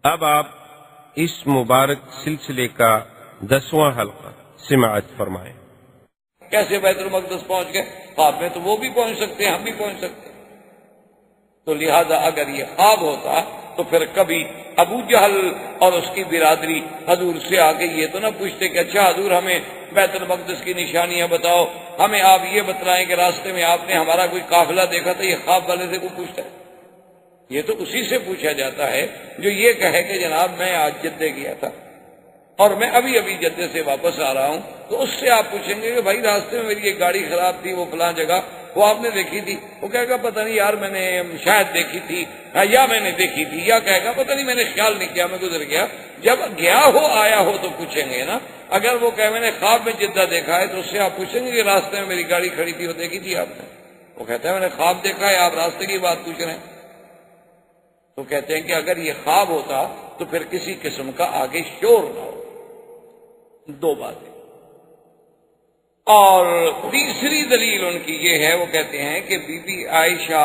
اب آپ اس مبارک سلسلے کا 10واں حلقہ سماعت فرمائیں۔ کیسے بیت المقدس پہنچ گئے؟ خواب میں تو وہ بھی پہنچ سکتے ہیں، ہم بھی پہنچ سکتے ہیں۔ تو لہذا اگر یہ خواب ہوتا تو پھر کبھی ابو جہل اور اس کی برادری حضور سے آ کے یہ تو نہ پوچھتے کہ اچھا حضور ہمیں بیت المقدس کی نشانیاں بتاؤ، ہمیں آپ یہ بتلائیں کہ راستے میں آپ نے ہمارا کوئی قافلہ دیکھا تھا۔ یہ خواب والے سے کوئی پوچھتا ہے؟ یہ تو اسی سے پوچھا جاتا ہے جو یہ کہے کہ جناب میں آج جدے گیا تھا اور میں ابھی ابھی جدے سے واپس آ رہا ہوں، تو اس سے آپ پوچھیں گے کہ بھائی راستے میں میری ایک گاڑی خراب تھی، وہ فلاں جگہ وہ آپ نے دیکھی تھی؟ وہ کہے گا پتہ نہیں یار، میں نے شاید دیکھی تھی، یا میں نے دیکھی تھی، یا کہے گا پتہ نہیں میں نے خیال نہیں کیا، میں گزر گیا۔ جب گیا ہو آیا ہو تو پوچھیں گے نا۔ اگر وہ کہے میں نے خواب میں جدہ دیکھا ہے تو اس سے آپ پوچھیں گے کہ راستے میں میری گاڑی کھڑی تھی، وہ دیکھی تھی آپ نے؟ وہ کہتا ہے میں نے خواب دیکھا ہے، آپ راستے کی بات پوچھ رہے ہیں۔ تو کہتے ہیں کہ اگر یہ خواب ہوتا تو پھر کسی قسم کا آگے شور نہ ہو۔ دو باتیں۔ اور تیسری دلیل ان کی یہ ہے، وہ کہتے ہیں کہ بی بی عائشہ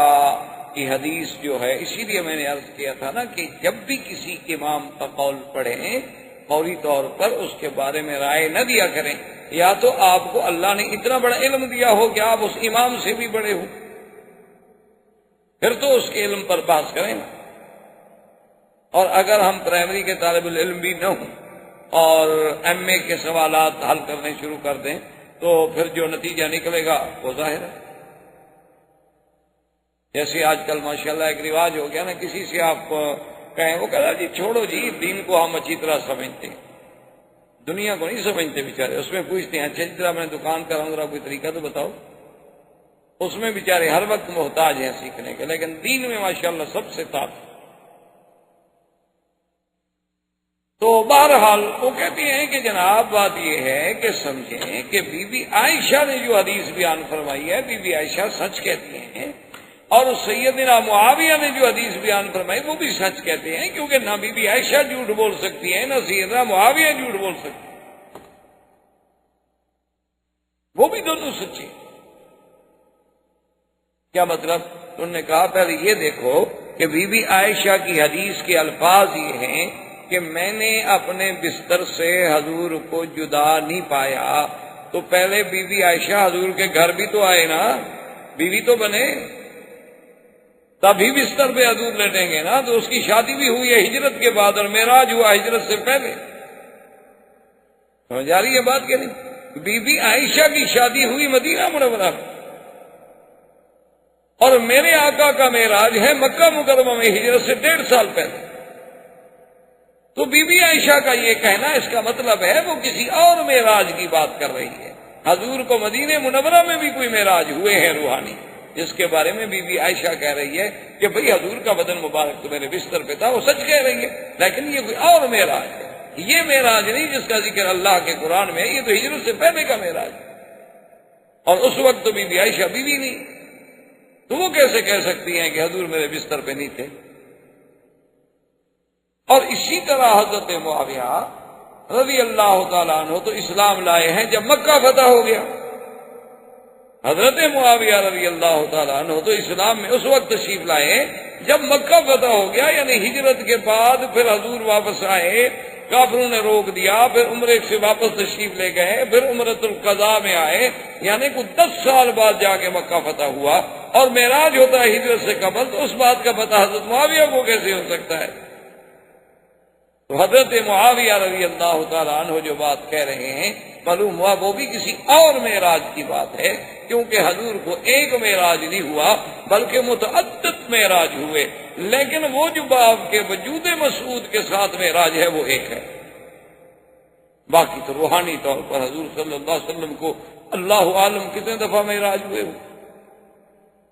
کی حدیث جو ہے، اسی لیے میں نے عرض کیا تھا نا کہ جب بھی کسی امام کا قول پڑھیں فوری طور پر اس کے بارے میں رائے نہ دیا کریں، یا تو آپ کو اللہ نے اتنا بڑا علم دیا ہو کہ آپ اس امام سے بھی بڑے ہوں، پھر تو اس کے علم پر بحث کریں نا۔ اور اگر ہم پرائمری کے طالب العلم بھی نہ ہوں اور ایم اے کے سوالات حل کرنے شروع کر دیں تو پھر جو نتیجہ نکلے گا وہ ظاہر ہے۔ جیسے آج کل ماشاءاللہ ایک رواج ہو گیا نا، کسی سے آپ کہیں، وہ کہا جی چھوڑو جی، دین کو ہم اچھی طرح سمجھتے ہیں، دنیا کو نہیں سمجھتے بیچارے۔ اس میں پوچھتے ہیں اچھا جس طرح میں دکان کر رہا ہوں ذرا کوئی طریقہ تو بتاؤ۔ اس میں بیچارے ہر وقت محتاج ہیں سیکھنے کے، لیکن دین میں ماشاءاللہ سب سے طاقت۔ تو بہرحال وہ کہتے ہیں کہ جناب بات یہ ہے کہ سمجھیں کہ بی بی عائشہ نے جو حدیث بیان فرمائی ہے، بی بی عائشہ سچ کہتی ہیں، اور سیدنا معاویہ نے جو حدیث بیان فرمائی وہ بھی سچ کہتے ہیں، کیونکہ نہ بی بی عائشہ جھوٹ بول سکتی ہے نہ سیدنا معاویہ جھوٹ بول سکتے ہیں، وہ بھی دونوں سچے۔ کیا مطلب؟ انہوں نے کہا پہلے یہ دیکھو کہ بی بی عائشہ کی حدیث کے الفاظ یہ ہیں کہ میں نے اپنے بستر سے حضور کو جدا نہیں پایا، تو پہلے بی بی عائشہ حضور کے گھر بھی تو آئے نا، بیوی تو بنے، تبھی بستر پہ حضور لیٹیں گے نا۔ تو اس کی شادی بھی ہوئی ہے ہجرت کے بعد اور معراج ہوا ہجرت سے پہلے۔ سمجھ آ رہی ہے بات کہ نہیں؟ بی بی عائشہ کی شادی ہوئی مدینہ منورہ میں، اور میرے آقا کا معراج ہے مکہ مکرمہ میں ہجرت سے 1.5 سال پہلے۔ تو بی بی عائشہ کا یہ کہنا اس کا مطلب ہے وہ کسی اور معراج کی بات کر رہی ہے۔ حضور کو مدینہ منورہ میں بھی کوئی معراج ہوئے ہیں روحانی، جس کے بارے میں بی بی عائشہ کہہ رہی ہے کہ بھئی حضور کا بدن مبارک تو میرے بستر پہ تھا، وہ سچ کہہ رہی ہے، لیکن یہ کوئی اور معراج ہے، یہ معراج نہیں جس کا ذکر اللہ کے قرآن میں ہے، یہ تو ہجرت سے پہلے کا معراج ہے، اور اس وقت تو بی بی عائشہ بیوی نہیں، تو وہ کیسے کہہ سکتی ہیں کہ حضور میرے بستر پہ نہیں تھے؟ اور اسی طرح حضرت معاویہ رضی اللہ تعالیٰ عنہ تو اسلام لائے ہیں جب مکہ فتح ہو گیا۔ حضرت معاویہ رضی اللہ تعالیٰ عنہ تو اسلام میں اس وقت تشریف لائے جب مکہ فتح ہو گیا، یعنی ہجرت کے بعد پھر حضور واپس آئے، کافروں نے روک دیا، پھر عمرے سے واپس تشریف لے گئے، پھر عمرۃ القضاء میں آئے، یعنی کچھ 10 سال بعد جا کے مکہ فتح ہوا، اور معراج ہوتا ہے ہجرت سے قبل، تو اس بات کا پتہ حضرت معاویہ کو کیسے ہو سکتا ہے؟ تو حضرت معاویہ رضی اللہ تعالیٰ عنہ جو بات کہہ رہے ہیں، معلوم ہوا وہ بھی کسی اور معراج کی بات ہے، کیونکہ حضور کو ایک معراج نہیں ہوا بلکہ متعدد معراج ہوئے، لیکن وہ جو آپ کے وجود مسعود کے ساتھ معراج ہے وہ ایک ہے۔ باقی تو روحانی طور پر حضور صلی اللہ علیہ وسلم کو اللہ عالم کتنے دفعہ معراج ہوئے ہو،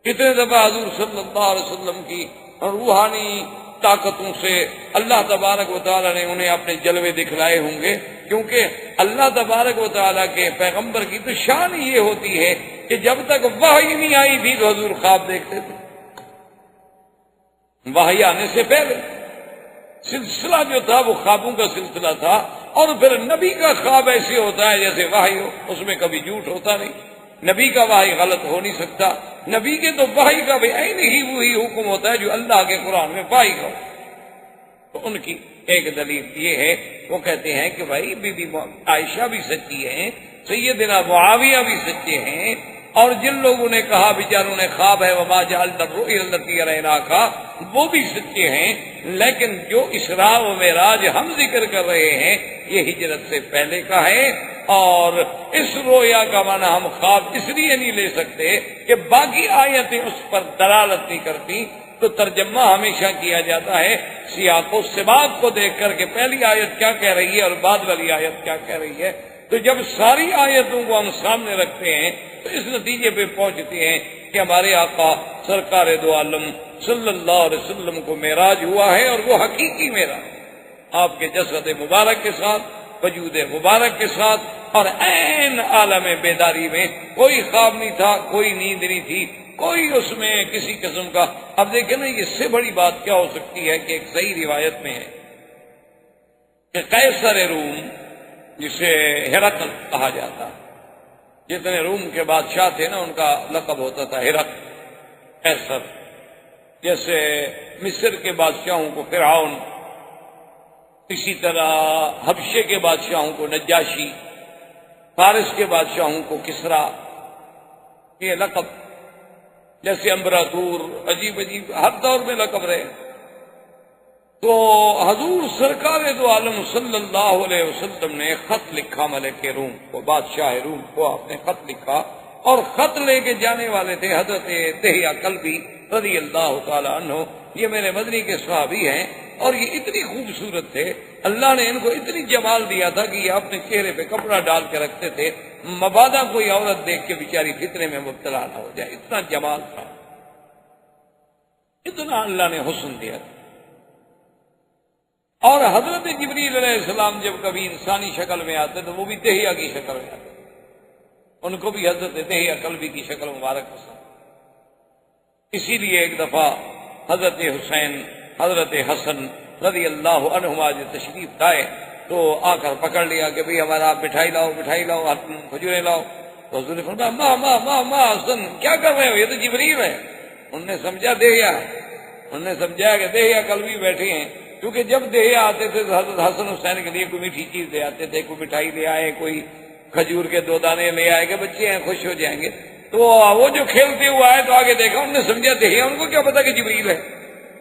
کتنے دفعہ حضور صلی اللہ علیہ وسلم کی روحانی طاقتوں سے اللہ تبارک و تعالیٰ نے انہیں اپنے جلوے دکھلائے ہوں گے، کیونکہ اللہ تبارک و تعالیٰ کے پیغمبر کی تو شان یہ ہوتی ہے کہ جب تک وحی نہیں آئی تھی تو حضور خواب دیکھتے تھے، وحی آنے سے پہلے سلسلہ جو تھا وہ خوابوں کا سلسلہ تھا، اور پھر نبی کا خواب ایسے ہوتا ہے جیسے وحی ہو، اس میں کبھی جھوٹ ہوتا نہیں، نبی کا وحی غلط ہو نہیں سکتا، نبی کے تو وحی کا بھی عین ہی وہی حکم ہوتا ہے جو اللہ کے قرآن میں وحی کا، تو ان کی ایک دلیل یہ ہے، وہ کہتے ہیں کہ بھائی بی بی عائشہ بھی سچی ہیں، سیدنا معاویہ بھی سچے ہیں، اور جن لوگوں نے کہا بیچاروں نے خواب ہے وما جعلنا الرؤيا التي اريناك، وہ بھی سچے ہیں، لیکن جو اسراء و معراج ہم ذکر کر رہے ہیں یہ ہجرت سے پہلے کا ہے، اور اس رویا کا معنی ہم خواب اس لیے نہیں لے سکتے کہ باقی آیتیں اس پر دلالت نہیں کرتی، تو ترجمہ ہمیشہ کیا جاتا ہے سیاق و سباق کو دیکھ کر کہ پہلی آیت کیا کہہ رہی ہے اور بعد والی آیت کیا کہہ رہی ہے۔ تو جب ساری آیتوں کو ہم سامنے رکھتے ہیں تو اس نتیجے پہ پہنچتے ہیں کہ ہمارے آقا سرکار دو عالم صلی اللہ علیہ وسلم کو معراج ہوا ہے، اور وہ حقیقی معراج آپ کے جسد مبارک کے ساتھ، وجود مبارک کے ساتھ، اور عین عالم بیداری میں، کوئی خواب نہیں تھا، کوئی نیند نہیں تھی، کوئی اس میں کسی قسم کا۔ اب دیکھیں نا، اس سے بڑی بات کیا ہو سکتی ہے کہ ایک صحیح روایت میں ہے کہ قیصر روم، جسے ہرقل کہا جاتا، جتنے روم کے بادشاہ تھے نا ان کا لقب ہوتا تھا ہرقل، قیصر، جیسے مصر کے بادشاہوں کو فرعون، اسی طرح حبشے کے بادشاہوں کو نجاشی، فارس کے بادشاہوں کو کسرا، یہ لقب، جیسے امبراطور، عجیب عجیب ہر دور میں لقب رہے۔ تو حضور سرکار دو عالم صلی اللہ علیہ وسلم نے خط لکھا ملک روم کو، بادشاہ روم کو آپ نے خط لکھا، اور خط لے کے جانے والے تھے حضرت دہیہ کلبی رضی اللہ تعالی عنہ۔ یہ میرے مدنی کے صحابی ہیں، اور یہ اتنی خوبصورت تھے، اللہ نے ان کو اتنی جمال دیا تھا کہ یہ اپنے چہرے پہ کپڑا ڈال کے رکھتے تھے، مبادا کوئی عورت دیکھ کے بیچاری فتنے میں مبتلا نہ ہو جائے، اتنا جمال تھا، اتنا اللہ نے حسن دیا تھا۔ اور حضرت جبریل علیہ السلام جب کبھی انسانی شکل میں آتے تو وہ بھی دہیہ کی شکل میں آتے، ان کو بھی حضرت دہیہ کلبی کی شکل مبارک پسند۔ اسی لیے ایک دفعہ حضرت حسین، حضرت حسن رضی اللہ عنہما جو تشریف لائے تو آ کر پکڑ لیا کہ بھئی ہمارا آپ مٹھائی لاؤ، مٹھائی لاؤ، کھجوریں لاؤ۔ تو حضور نے فرمایا ماں ماں ماں ماں حسن کیا کر رہے ہو، یہ تو جبریل ہے۔ انہوں نے سمجھا دہیہ ہے، انہوں نے سمجھا کہ دہیہ کلبی بیٹھے ہیں، کیونکہ جب دہیہ آتے تھے تو حضرت حسن حسین کے لیے کوئی میٹھی چیز لے آتے تھے، کوئی مٹھائی لے آئے، کوئی کھجور کے 2 دانے لے آئے کہ بچے ہیں خوش ہو جائیں گے۔ تو وہ جو کھیلتے ہوئے آئے تو آگے دیکھا، انہوں نے سمجھا دہیہ، ان کو کیا پتا کہ جبریل ہے۔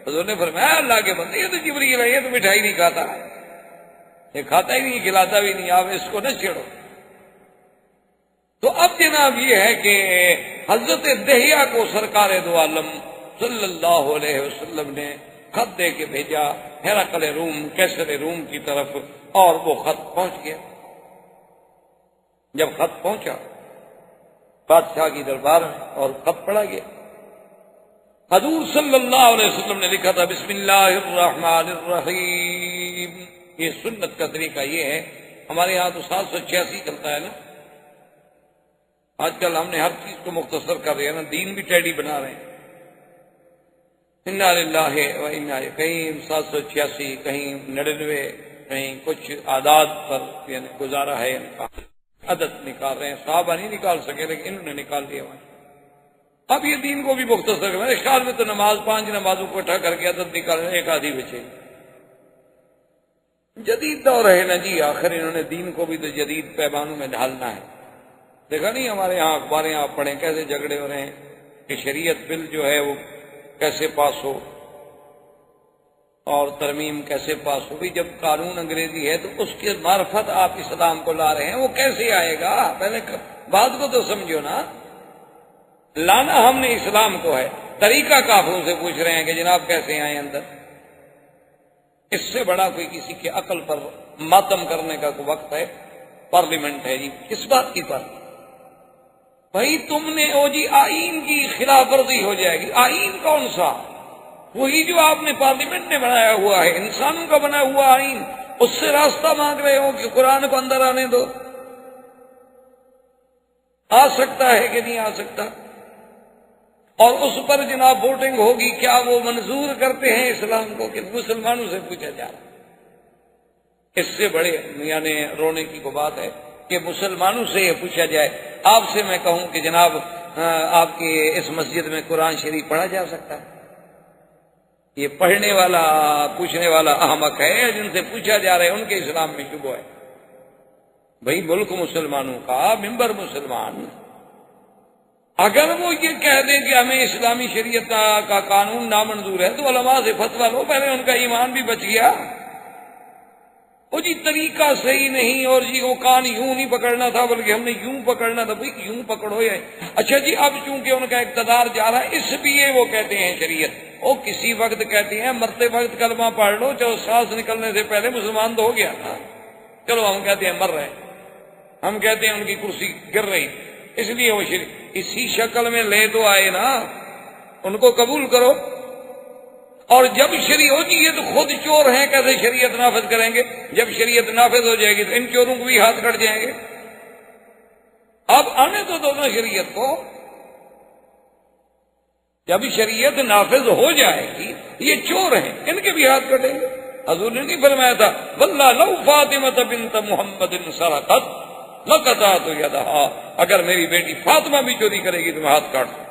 حضور نے فرمایا اللہ کے بندے یہ تو جبریل ہے، یہ تو مٹھائی نہیں کھاتا، یہ کھاتا ہی نہیں، کھلاتا بھی نہیں، آپ اس کو نہ چھیڑو۔ تو اب جناب یہ ہے کہ حضرت دہیہ کو سرکار دو عالم صلی اللہ علیہ وسلم نے خط دے کے بھیجا ہرقل روم، قیصر روم کی طرف، اور وہ خط پہنچ گیا۔ جب خط پہنچا بادشاہ کی دربار میں اور خط پڑھا گیا، حضور صلی اللہ علیہ وسلم نے لکھا تھا بسم اللہ الرحمن الرحیم۔ یہ سنت کا طریقہ یہ ہے، ہمارے یہاں تو 786 چلتا ہے نا، آج کل ہم نے ہر چیز کو مختصر کر دیا نا، دین بھی ٹیڈی بنا رہے ہیں، انا للہ و انا الیہ، کہیں 786، کہیں 99، کہیں کچھ اعداد پر یعنی گزارا ہے، عدد نکال رہے ہیں، صحابہ نہیں نکال سکے لیکن انہوں نے نکال دیا وہاں۔ اب یہ دین کو بھی مختصر کر، میرے خیال میں تو نماز 5 نمازوں کو اٹھا کر کے عدد نکالنے ایک آدھی بچے۔ جدید دور ہے نا جی، آخر انہوں نے دین کو بھی تو جدید پیمانوں میں ڈھالنا ہے۔ دیکھا نہیں ہمارے یہاں اخباریں آپ پڑھیں کیسے جھگڑے ہو رہے ہیں کہ شریعت بل جو ہے وہ کیسے پاس ہو اور ترمیم کیسے پاس ہو۔ بھی جب قانون انگریزی ہے تو اس کے معرفت آپ اسلام کو لا رہے ہیں، وہ کیسے آئے گا؟ پہلے بات کو تو سمجھو نا، لانا ہم نے اسلام کو ہے، طریقہ کافروں سے پوچھ رہے ہیں کہ جناب کیسے آئیں اندر۔ اس سے بڑا کوئی کسی کے عقل پر ماتم کرنے کا کوئی وقت ہے؟ پارلیمنٹ ہے جی، کس بات کی پارلیمنٹ؟ بھائی تم نے او جی آئین کی خلاف ورزی ہو جائے گی۔ آئین کون سا؟ وہی جو آپ نے پارلیمنٹ نے بنایا ہوا ہے، انسانوں کا بنا ہوا آئین، اس سے راستہ مانگ رہے ہو کہ قرآن کو اندر آنے دو۔ آ سکتا ہے کہ نہیں آ سکتا؟ اور اس پر جناب ووٹنگ ہوگی، کیا وہ منظور کرتے ہیں اسلام کو کہ مسلمانوں سے پوچھا جا رہا ہے؟ اس سے بڑے یعنی رونے کی کو بات ہے کہ مسلمانوں سے یہ پوچھا جائے۔ آپ سے میں کہوں کہ جناب آپ کی اس مسجد میں قرآن شریف پڑھا جا سکتا ہے؟ یہ پڑھنے والا پوچھنے والا احمق ہے، جن سے پوچھا جا رہا ہے ان کے اسلام میں شبہ ہے۔ بھئی ملک مسلمانوں کا، ممبر مسلمان، اگر وہ یہ کہہ دیں کہ ہمیں اسلامی شریعت کا قانون نامنظور ہے تو علماء سے فتویٰ لو، پہلے ان کا ایمان بھی بچ گیا۔ وہ جی طریقہ صحیح نہیں، اور جی وہ کان یوں نہیں پکڑنا تھا بلکہ ہم نے یوں پکڑنا تھا۔ بھئی یوں پکڑو یا اچھا جی اب چونکہ ان کا اقتدار جا رہا ہے اس لیے وہ کہتے ہیں شریعت، وہ کسی وقت کہتے ہیں مرتے وقت کلمہ پڑھ لو، چلو سانس نکلنے سے پہلے مسلمان تو ہو گیا نا، چلو ہم کہتے ہیں مر رہے ہیں، ہم کہتے ہیں ان کی کرسی گر رہی، اس لیے وہ اسی شکل میں لے تو آئے نا، ان کو قبول کرو۔ اور جب شریعت ہو جی یہ تو خود چور ہیں، کیسے شریعت نافذ کریں گے؟ جب شریعت نافذ ہو جائے گی تو ان چوروں کو بھی ہاتھ کٹ جائیں گے۔ اب آنے تو دو نا شریعت کو، جب شریعت نافذ ہو جائے گی یہ چور ہیں، ان کے بھی ہاتھ کٹیں گے۔ حضور نے نہیں فرمایا تھا واللہ لو فاطمہ بنت محمد سرقت لقطعت یدہا، اگر میری بیٹی فاطمہ بھی چوری کرے گی تو میں ہاتھ کاٹ دوں۔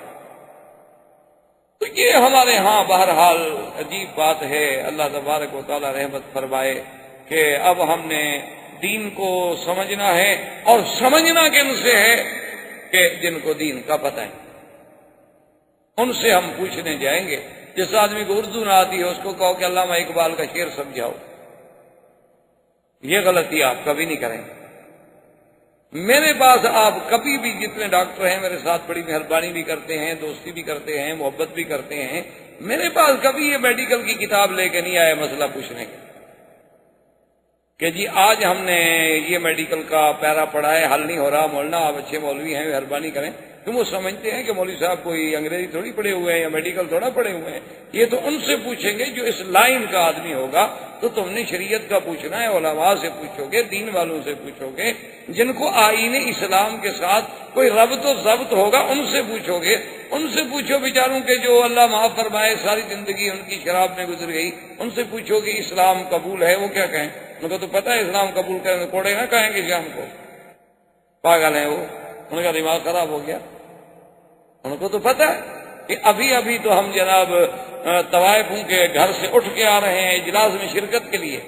تو یہ ہمارے ہاں بہرحال عجیب بات ہے، اللہ تبارک و تعالی رحمت فرمائے کہ اب ہم نے دین کو سمجھنا ہے، اور سمجھنا کن سے ہے کہ جن کو دین کا پتہ ہے، ان سے ہم پوچھنے جائیں گے۔ جس آدمی کو اردو نہ آتی ہے اس کو کہو کہ علامہ اقبال کا شعر سمجھاؤ، یہ غلطی آپ کبھی نہیں کریں گے۔ میرے پاس آپ کبھی بھی، جتنے ڈاکٹر ہیں میرے ساتھ بڑی مہربانی بھی کرتے ہیں، دوستی بھی کرتے ہیں، محبت بھی کرتے ہیں، میرے پاس کبھی یہ میڈیکل کی کتاب لے کے نہیں آئے مسئلہ پوچھنے کے کہ جی آج ہم نے یہ میڈیکل کا پیرا پڑھا ہے، حل نہیں ہو رہا، مولانا آپ اچھے مولوی ہیں مہربانی کریں۔ کیوں وہ سمجھتے ہیں کہ مولوی صاحب کوئی انگریزی تھوڑی پڑھے ہوئے ہیں یا میڈیکل تھوڑا پڑھے ہوئے ہیں، یہ تو ان سے پوچھیں گے جو اس لائن کا آدمی ہوگا۔ تو تم نے شریعت کا پوچھنا ہے، علماء سے پوچھو گے، دین والوں سے پوچھو گے، جن کو آئین اسلام کے ساتھ کوئی ربط و ضبط ہوگا ان سے پوچھو گے۔ ان سے پوچھو بیچاروں کے جو اللہ معاف فرمائے ساری زندگی ان کی شراب میں گزر گئی، ان سے پوچھو کہ اسلام قبول ہے، وہ کیا کہیں؟ ان کو تو پتہ ہے اسلام قبول کریں، کوڑے نہ کہیں گے شام کو، پاگل ہیں وہ، ان کا دماغ خراب ہو گیا۔ ان کو تو پتہ ہے کہ ابھی ابھی تو ہم جناب طوائفوں کے گھر سے اٹھ کے آ رہے ہیں اجلاس میں شرکت کے لیے،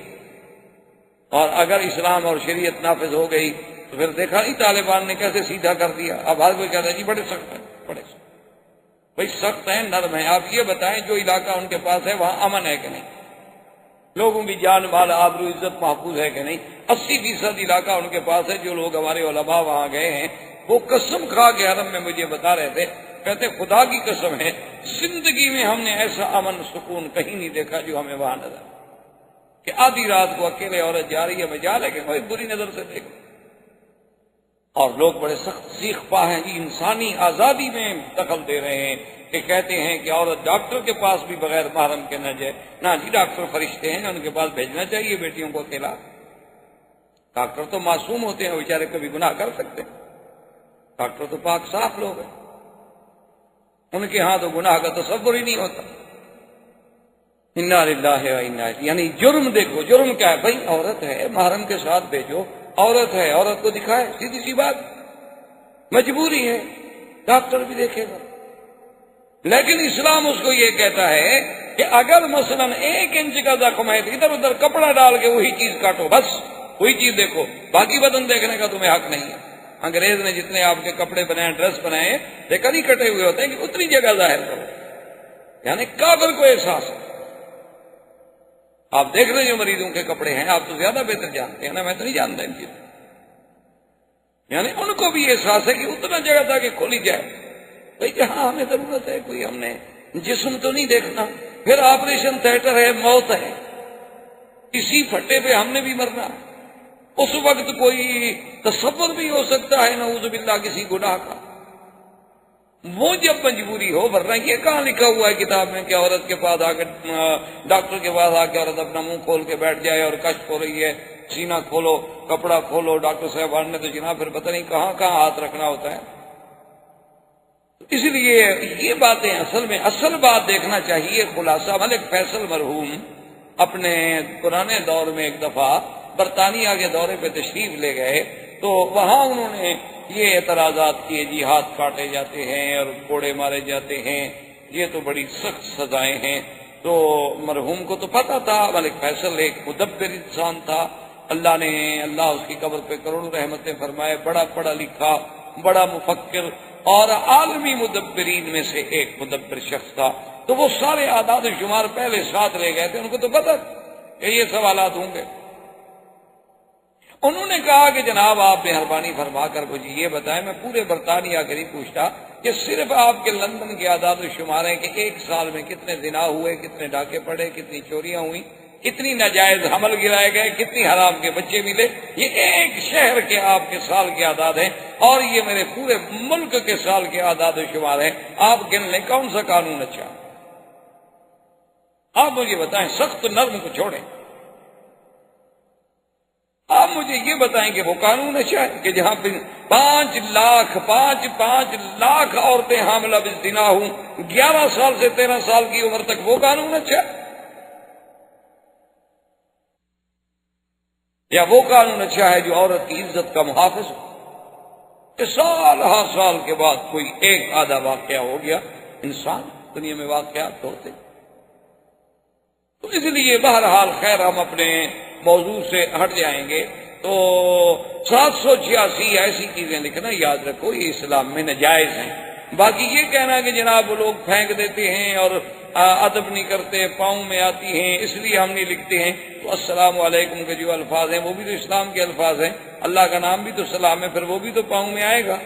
اور اگر اسلام اور شریعت نافذ ہو گئی تو پھر دیکھا نہیں طالبان نے کیسے سیدھا کر دیا۔ اب ہر کوئی کہتا ہے جی بڑے سخت ہیں، بڑے سخت، بھائی سخت ہیں نرم ہیں۔ آپ یہ بتائیں جو علاقہ ان کے پاس ہے وہاں امن ہے کہ نہیں، لوگوں کی جان مال آبرو عزت محفوظ ہے کہ نہیں؟ 80% علاقہ ان کے پاس ہے۔ جو لوگ ہمارے علماء وہاں گئے ہیں وہ قسم کھا کے حرم میں مجھے بتا رہے تھے، کہتے خدا کی قسم ہے زندگی میں ہم نے ایسا امن سکون کہیں نہیں دیکھا جو ہمیں وہاں نظر، کہ آدھی رات کو اکیلے عورت جا رہی ہے مجال ہے کہ کوئی بری نظر سے دیکھو، اور لوگ بڑے سخت سیخ پا ہیں جی، انسانی آزادی میں دخل دے رہے ہیں کہ کہتے ہیں کہ عورت ڈاکٹر کے پاس بھی بغیر محرم کے نہ جائے۔ نہ جی ڈاکٹر فرشتے ہیں، ان کے پاس بھیجنا چاہیے بیٹیوں کو اکیلا۔ ڈاکٹر تو معصوم ہوتے ہیں، بیچارے کبھی گناہ کر سکتے ہیں، ڈاکٹر تو پاک صاف لوگ ہیں، ان کے ہاں تو گناہ کا تصور ہی نہیں ہوتا۔ انا للہ و انا الیہ، یعنی جرم دیکھو، جرم کیا ہے بھائی؟ عورت ہے محرم کے ساتھ بھیجو، عورت ہے عورت کو دکھائے، سیدھی سی بات، مجبوری ہے، ڈاکٹر بھی دیکھے گا۔ لیکن اسلام اس کو یہ کہتا ہے کہ اگر مثلا 1 انچ کا زخم ہے تو ادھر ادھر کپڑا ڈال کے وہی چیز کاٹو، بس وہی چیز دیکھو، باقی بدن دیکھنے کا تمہیں حق نہیں ہے۔ انگریز نے جتنے آپ کے کپڑے بنائے، ڈریس بنائے، دیکھا نہیں کٹے ہوئے ہوتے ہیں کہ اتنی جگہ ظاہر کرو، یعنی کافر کو احساس ہے۔ آپ دیکھ رہے ہیں جو مریضوں کے کپڑے ہیں، آپ تو زیادہ بہتر جانتے ہیں نا، میں تو نہیں جانتا ان چیزوں، یعنی ان کو بھی احساس ہے کہ اتنا جگہ تاکہ کھولی جائے، بھائی جہاں ہمیں ضرورت ہے، کوئی ہم نے جسم تو نہیں دیکھنا، پھر آپریشن تھیٹر ہے، موت ہے، اسی پھٹے پہ ہم نے بھی مرنا، اس وقت کوئی تصور بھی ہو سکتا ہے نعوذ باللہ کسی گناہ کا، وہ جب مجبوری ہو، ورنہ یہ کہاں لکھا ہوا ہے کتاب میں کہ عورت کے پاس آ کے ڈاکٹر کے پاس آ کے عورت اپنا منہ کھول کے بیٹھ جائے اور کشف ہو رہی ہے، سینہ کھولو، کپڑا کھولو، ڈاکٹر صاحب نے تو جناب پھر پتہ نہیں کہاں کہاں ہاتھ رکھنا ہوتا ہے۔ اس لیے یہ باتیں اصل بات دیکھنا چاہیے۔ خلاصہ ملک فیصل مرحوم اپنے پرانے دور میں ایک دفعہ برطانیہ کے دورے پہ تشریف لے گئے، تو وہاں انہوں نے یہ اعتراضات کیے، جی ہاتھ کاٹے جاتے ہیں اور کوڑے مارے جاتے ہیں، یہ تو بڑی سخت سزائیں ہیں۔ تو مرحوم کو تو پتا تھا ملک فیصل ایک مدبر انسان تھا، اللہ اس کی قبر پہ کروڑوں رحمتیں فرمائے، بڑا پڑھا لکھا، بڑا مفکر اور عالمی مدبرین میں سے ایک مدبر شخص تھا۔ تو وہ سارے اعداد و شمار پہلے ساتھ لے گئے تھے، ان کو تو پتا کہ یہ سوالات ہوں گے۔ انہوں نے کہا کہ جناب آپ مہربانی فرما کر مجھے یہ بتائیں، میں پورے برطانیہ کے نہیں پوچھتا کہ صرف آپ کے لندن کے اعداد و شمار ہیں کہ ایک سال میں کتنے زنا ہوئے، کتنے ڈاکے پڑے، کتنی چوریاں ہوئیں، کتنی ناجائز حمل گرائے گئے، کتنی حرام کے بچے ملے، یہ ایک شہر کے آپ کے سال کے اعداد ہیں اور یہ میرے پورے ملک کے سال کے اعداد و شمار ہیں، آپ گن لیں کون سا قانون اچھا؟ آپ مجھے بتائیں، سخت نرم کو چھوڑیں، آپ مجھے یہ بتائیں کہ وہ قانون اچھا ہے کہ جہاں پہ 5 لاکھ عورتیں حاملہ بالزنا ہوں 11 سال سے 13 سال کی عمر تک، وہ قانون اچھا ہے؟ یا وہ قانون اچھا ہے جو عورت کی عزت کا محافظ ہو کہ سال ہر سال کے بعد کوئی ایک آدھا واقعہ ہو گیا؟ انسان دنیا میں واقعات ہوتے، تو اس لیے بہرحال خیر ہم اپنے موضوع سے ہٹ جائیں گے۔ تو 786 ایسی چیزیں لکھنا یاد رکھو یہ اسلام میں ناجائز ہیں۔ باقی یہ کہنا کہ جناب وہ لوگ پھینک دیتے ہیں اور ادب نہیں کرتے، پاؤں میں آتی ہیں اس لیے ہم نہیں لکھتے ہیں، تو السلام علیکم کے جو الفاظ ہیں وہ بھی تو اسلام کے الفاظ ہیں، اللہ کا نام بھی تو سلام ہے، پھر وہ بھی تو پاؤں میں آئے گا۔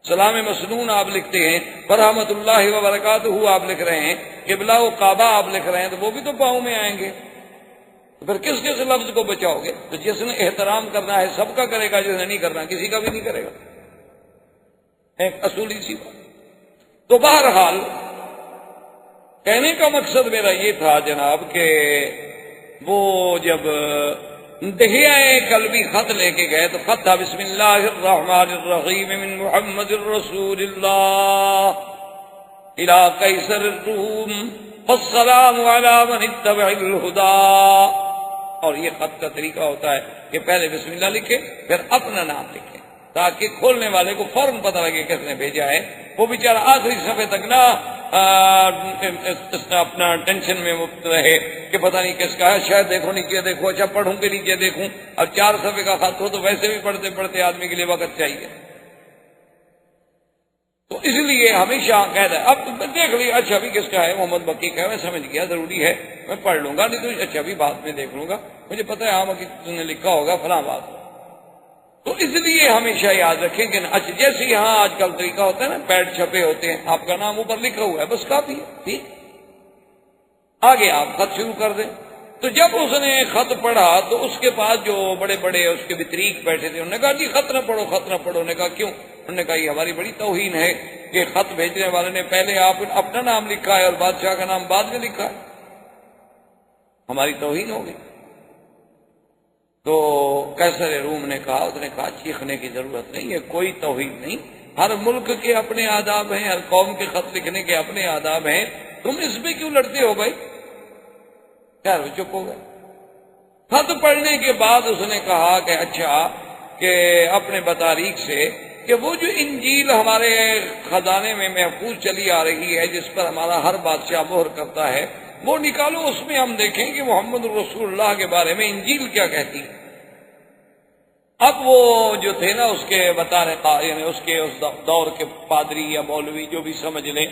سلام مسنون آپ لکھتے ہیں، برحمت اللہ وبرکاتہ آپ لکھ رہے ہیں، قبلہ و کعبہ آپ لکھ رہے ہیں، تو وہ بھی تو پاؤں میں آئیں گے۔ تو پھر کس کس لفظ کو بچاؤ گے؟ تو جس نے احترام کرنا ہے سب کا کرے گا، جس نے نہیں کرنا کسی کا بھی نہیں کرے گا، ایک اصولی سی بات۔ تو بہرحال کہنے کا مقصد میرا یہ تھا جناب کہ وہ جب دہیہ قلبی خط لے کے گئے تو خط تھا بسم اللہ الرحمن الرحیم من محمد الرسول اللہ الى قیصر الروم والسلام علی من اتبع الہدی۔ اور یہ خط کا طریقہ ہوتا ہے کہ پہلے بسم اللہ لکھے پھر اپنا نام لکھے تاکہ کھولنے والے کو فوراً پتہ لگے کس نے بھیجا ہے، وہ بیچارہ آخری صفحے تک نہ اپنا ٹینشن میں مبتلا رہے کہ پتہ نہیں کس کا ہے، شاید دیکھو نیچے دیکھو، اچھا پڑھوں کہ نیچے دیکھوں، اب 4 صفحے کا خط ہو تو ویسے بھی پڑھتے پڑھتے آدمی کے لیے وقت چاہیے، تو اس لیے ہمیشہ کہتا ہے اب دیکھ لیا اچھا بھی کس کا ہے، محمد بکی کا ہے، میں سمجھ گیا ضروری ہے میں پڑھ لوں گا، نہیں تو اچھا بھی بعد میں دیکھ لوں گا، مجھے پتہ ہے ہاں تم نے لکھا ہوگا فلاں بات۔ تو اس لیے ہمیشہ یاد رکھیں کہ اچھا جیسے یہاں آج کل طریقہ ہوتا ہے نا، پیڈ چھپے ہوتے ہیں، آپ کا نام اوپر لکھا ہوا ہے بس کافی ہے، ٹھیک، آگے آپ خط شروع کر دیں۔ تو جب اس نے خط پڑھا تو اس کے پاس جو بڑے بڑے اس کے بطریق بیٹھے تھے انہوں نے کہا جی خط نہ پڑھو خط نہ پڑھو۔ انہوں نے کہا کیوں؟ انہوں نے کہا یہ ہماری بڑی توہین ہے کہ خط بھیجنے والے نے پہلے آپ اپنا نام لکھا ہے اور بادشاہ کا نام بعد میں لکھا ہے، ہماری توہین ہو گئی۔ تو قیصر روم نے کہا، اس نے کہا چیخنے کی ضرورت نہیں ہے، کوئی توہین نہیں، ہر ملک کے اپنے آداب ہیں، ہر قوم کے خط لکھنے کے اپنے آداب ہیں، تم اس میں کیوں لڑتے ہو بھائی؟ خیر وہ چپ ہو گئے۔ خط پڑھنے کے بعد اس نے کہا کہ اچھا کہ اپنے بطاریق سے کہ وہ جو انجیل ہمارے خزانے میں محفوظ چلی آ رہی ہے جس پر ہمارا ہر بادشاہ مہر کرتا ہے وہ نکالو، اس میں ہم دیکھیں کہ محمد رسول اللہ کے بارے میں انجیل کیا کہتی ہے۔ اب وہ جو تھے نا اس کے بطارقہ یعنی اس دور کے پادری یا مولوی جو بھی سمجھ لیں،